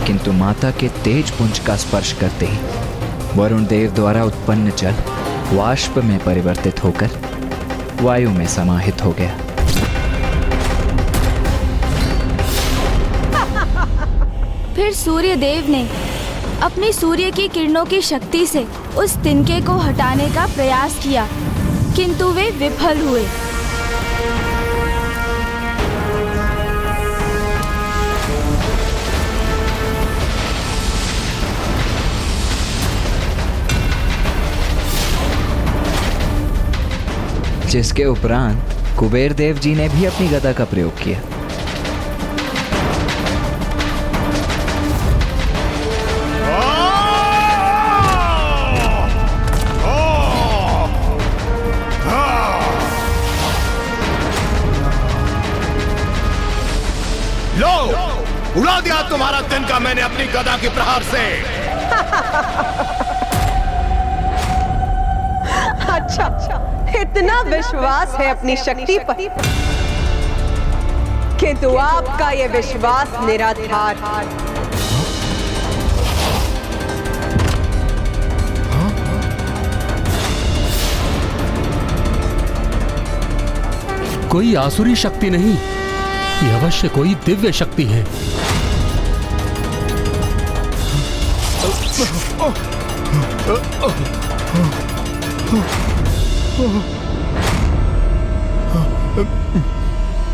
किंतु माता के तेज पुंज का स्पर्श करते ही वरुण देव द्वारा उत्पन्न जल वाष्प में परिवर्तित होकर वायु में समाहित हो गया। फिर सूर्य देव ने अपनी सूर्य की किरणों की शक्ति से उस तिनके को हटाने का प्रयास किया, किंतु वे विफल हुए। जिसके उपरांत कुबेर देव जी ने भी अपनी गदा का प्रयोग किया। लो, उड़ा दिया तुम्हारा तिनका मैंने अपनी गदा के प्रहार से। अच्छा, इतना विश्वास है अपनी शक्ति पर, किंतु आपका ये विश्वास निराधार। कोई आसुरी शक्ति नहीं, ये अवश्य कोई दिव्य शक्ति है।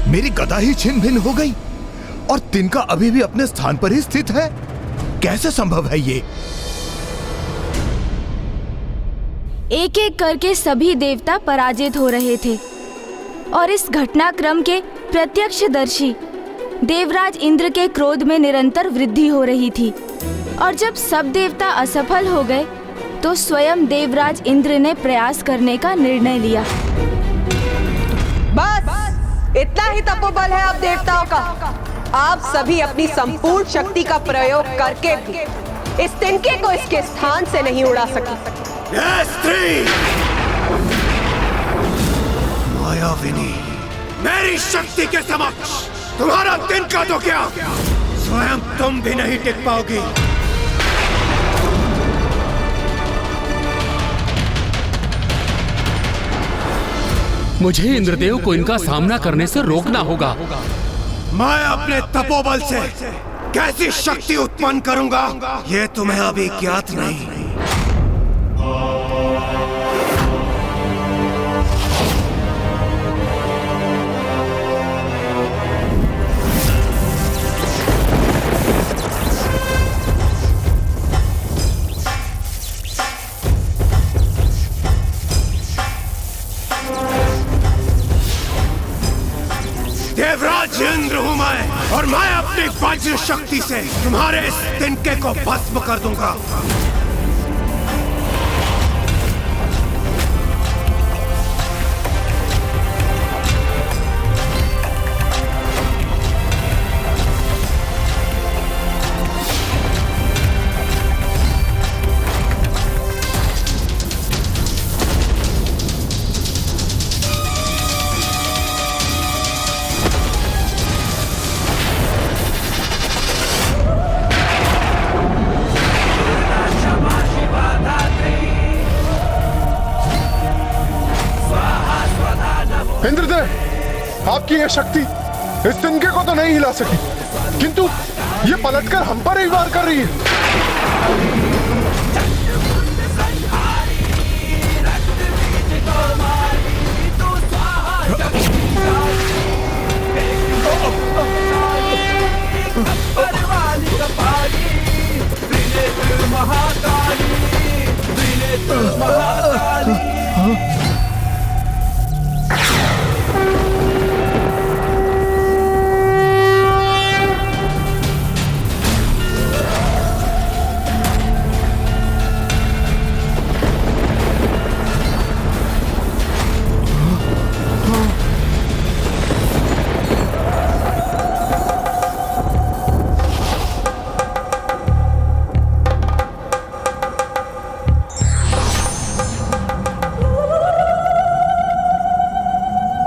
मेरी गदा ही छिन्न भिन्न हो गई और तिनका अभी भी अपने स्थान पर ही स्थित है। कैसे संभव है ये? एक एक करके सभी देवता पराजित हो रहे थे और इस घटनाक्रम के प्रत्यक्षदर्शी देवराज इंद्र के क्रोध में निरंतर वृद्धि हो रही थी। और जब सब देवता असफल हो गए तो स्वयं देवराज इंद्र ने प्रयास करने का निर्णय लिया। बस इतना ही तपोबल है आप देवताओं का। आप सभी अपनी संपूर्ण शक्ति का प्रयोग करके भी इस तिनके को इसके स्थान से नहीं उड़ा सकी। मायाविनी, मेरी शक्ति के समक्ष तुम्हारा तिनका तो क्या, स्वयं तुम भी नहीं टिक पाओगी। मुझे इंद्रदेव को इनका सामना करने से रोकना होगा। मैं अपने तपोबल से कैसी शक्ति उत्पन्न करूंगा, ये तुम्हें अभी ज्ञात नहीं। देवराज इंद्र हूं मैं, और मैं अपनी वज्र शक्ति से तुम्हारे इस तिनके को भस्म कर दूंगा। इंद्रदेव, आपकी यह शक्ति इस तिनके को तो नहीं हिला सकी, किंतु ये पलटकर हम पर ही वार कर रही है।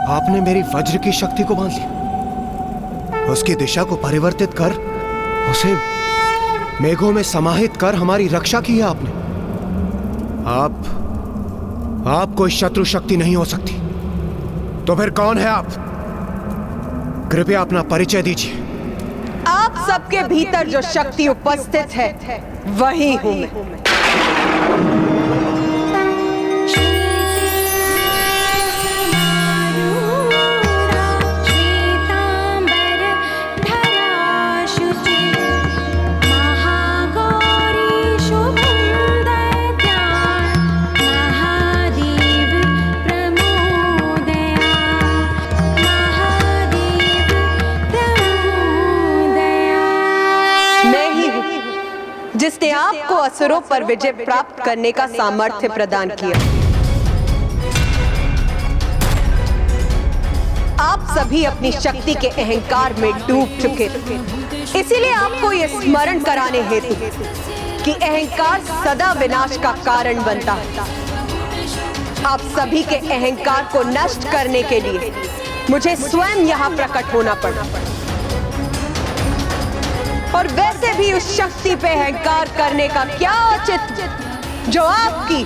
आपने मेरी वज्र की शक्ति को बांध लिया, उसकी दिशा को परिवर्तित कर उसे मेघों में समाहित कर हमारी रक्षा की है आपने। आप कोई शत्रु शक्ति नहीं हो सकती। तो फिर कौन है आप? कृपया अपना परिचय दीजिए। आप सबके भीतर जो शक्ति उपस्थित है वही हूं मैं। जिसने आपको असुरों पर विजय प्राप्त करने का सामर्थ्य प्रदान किया। आप सभी अपनी शक्ति के अहंकार में डूब चुके थे, इसीलिए आपको यह स्मरण कराने हेतु कि अहंकार सदा विनाश का कारण बनता है। आप सभी के अहंकार को नष्ट करने के लिए मुझे स्वयं यहाँ प्रकट होना पड़ा। और वैसे भी उस शक्ति पे अहंकार करने का क्या औचित्य जो आपकी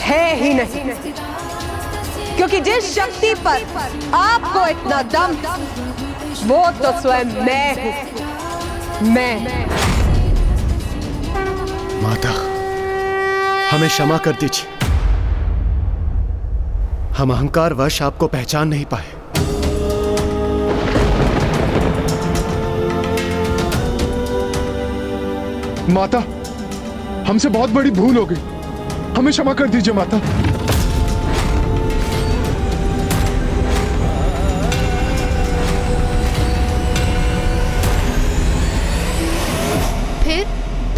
है ही नहीं, क्योंकि जिस शक्ति पर आपको इतना दम वो तो स्वयं मैं हूं। मैं। माता, हमें क्षमा कर दीजिए, हम अहंकारवश आपको पहचान नहीं पाए। माता, हमसे बहुत बड़ी भूल हो गई, हमें क्षमा कर दीजिए माता।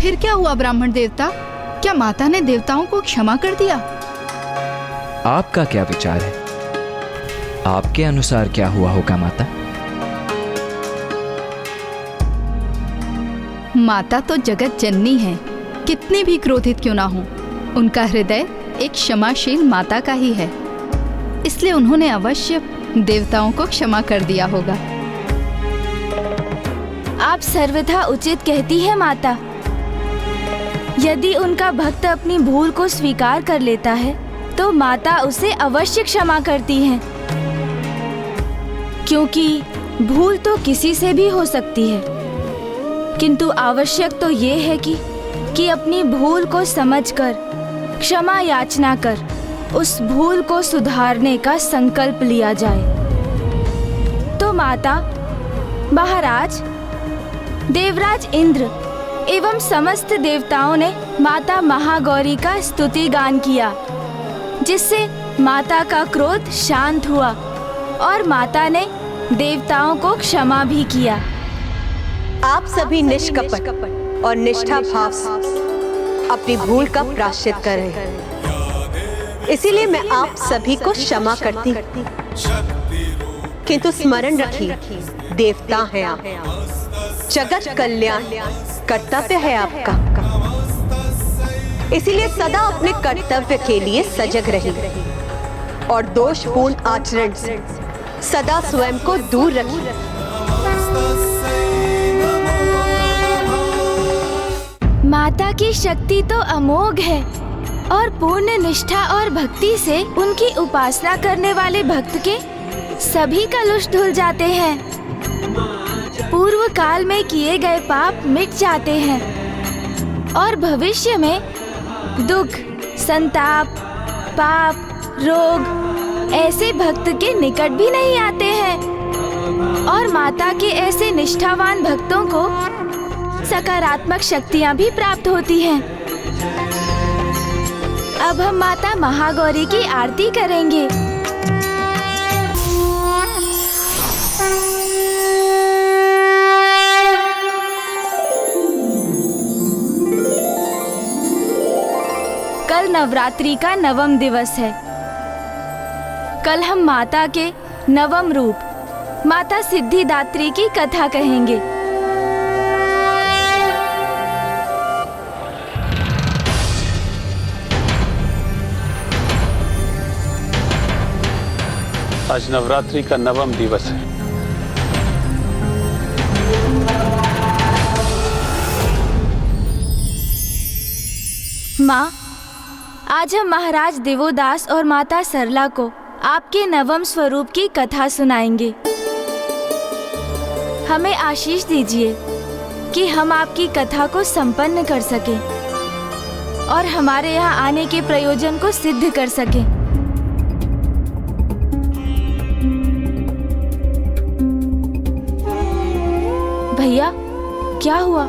फिर क्या हुआ ब्राह्मण देवता? क्या माता ने देवताओं को क्षमा कर दिया? आपका क्या विचार है? आपके अनुसार क्या हुआ होगा माता? माता तो जगत जननी है, कितनी भी क्रोधित क्यों ना हो, उनका हृदय एक क्षमाशील माता का ही है, इसलिए उन्होंने अवश्य देवताओं को क्षमा कर दिया होगा। आप सर्वथा उचित कहती है माता। यदि उनका भक्त अपनी भूल को स्वीकार कर लेता है तो माता उसे अवश्य क्षमा करती हैं, क्योंकि भूल तो किसी से भी हो सकती है, किंतु आवश्यक तो ये है कि अपनी भूल को समझकर क्षमा याचना कर उस भूल को सुधारने का संकल्प लिया जाए। तो माता, महाराज, देवराज इंद्र एवं समस्त देवताओं ने माता महागौरी का स्तुति गान किया, जिससे माता का क्रोध शांत हुआ और माता ने देवताओं को क्षमा भी किया। आप सभी निष्कपट और निष्ठा भाव से अपनी भूल का प्रायश्चित कर रहे हैं, इसीलिए मैं आप सभी को क्षमा करती हूँ। किंतु स्मरण रखिए, देवता हैं आप, जगत कल्याण कर्तव्य है आपका, इसीलिए सदा अपने कर्तव्य के लिए सजग रहिए और दोषपूर्ण आचरण से सदा स्वयं को दूर रखिए। माता की शक्ति तो अमोघ है और पूर्ण निष्ठा और भक्ति से उनकी उपासना करने वाले भक्त के सभी कलुष धुल जाते हैं। पूर्व काल में किए गए पाप मिट जाते हैं और भविष्य में दुख, संताप, पाप, रोग ऐसे भक्त के निकट भी नहीं आते हैं और माता के ऐसे निष्ठावान भक्तों को सकारात्मक शक्तियां भी प्राप्त होती हैं। अब हम माता महागौरी की आरती करेंगे। कल नवरात्रि का 9वां दिवस है। कल हम माता के 9वें रूप माता सिद्धिदात्री की कथा कहेंगे। आज नवरात्रि का 9वां दिवस है। माँ, आज हम महाराज देवोदास और माता सरला को आपके 9वें स्वरूप की कथा सुनाएंगे। हमें आशीष दीजिए कि हम आपकी कथा को संपन्न कर सकें और हमारे यहाँ आने के प्रयोजन को सिद्ध कर सकें। भैया, क्या हुआ?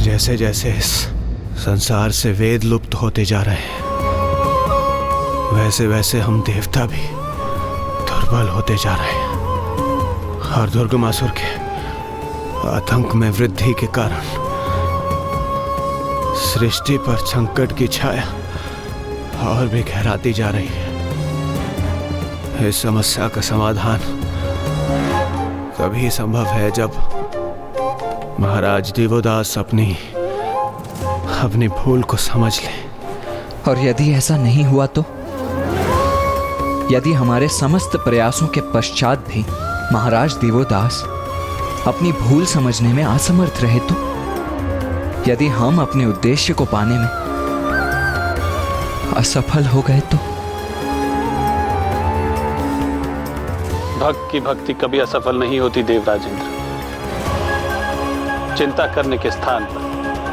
जैसे जैसे इस संसार से वेद लुप्त होते जा रहे हैं, वैसे वैसे हम देवता भी दुर्बल होते जा रहे हैं। और दुर्गमासुर के आतंक में वृद्धि के कारण सृष्टि पर संकट की छाया और भी गहराती जा रही है। इस समस्या का समाधान तभी संभव है जब महाराज देवोदास अपनी भूल को समझ लें। और यदि ऐसा नहीं हुआ तो, यदि हमारे समस्त प्रयासों के पश्चात भी महाराज देवोदास अपनी भूल समझने में असमर्थ रहे तो, यदि हम अपने उद्देश्य को पाने में असफल हो गए तो? भक्त की भक्ति कभी असफल नहीं होती देवराजेंद्र। चिंता करने के स्थान पर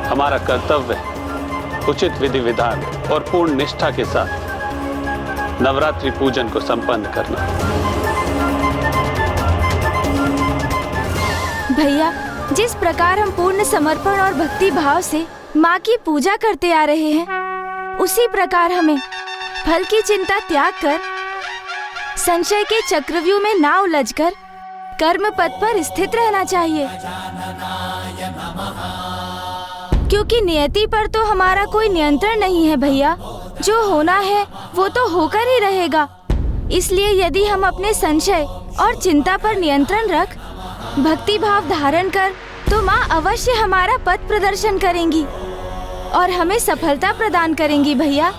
हमारा कर्तव्य है उचित विधि विधान और पूर्ण निष्ठा के साथ नवरात्रि पूजन को संपन्न करना। भैया, जिस प्रकार हम पूर्ण समर्पण और भक्ति भाव से माँ की पूजा करते आ रहे हैं, उसी प्रकार हमें फल की चिंता त्याग कर संशय के चक्रव्यूह में ना उलझकर कर्म पथ पर स्थित रहना चाहिए। क्योंकि नियति पर तो हमारा कोई नियंत्रण नहीं है भैया। जो होना है वो तो होकर ही रहेगा। इसलिए यदि हम अपने संशय और चिंता पर नियंत्रण रख भक्ति भाव धारण कर, तो माँ अवश्य हमारा पथ प्रदर्शन करेंगी और हमें सफलता प्रदान करेंगी भैया।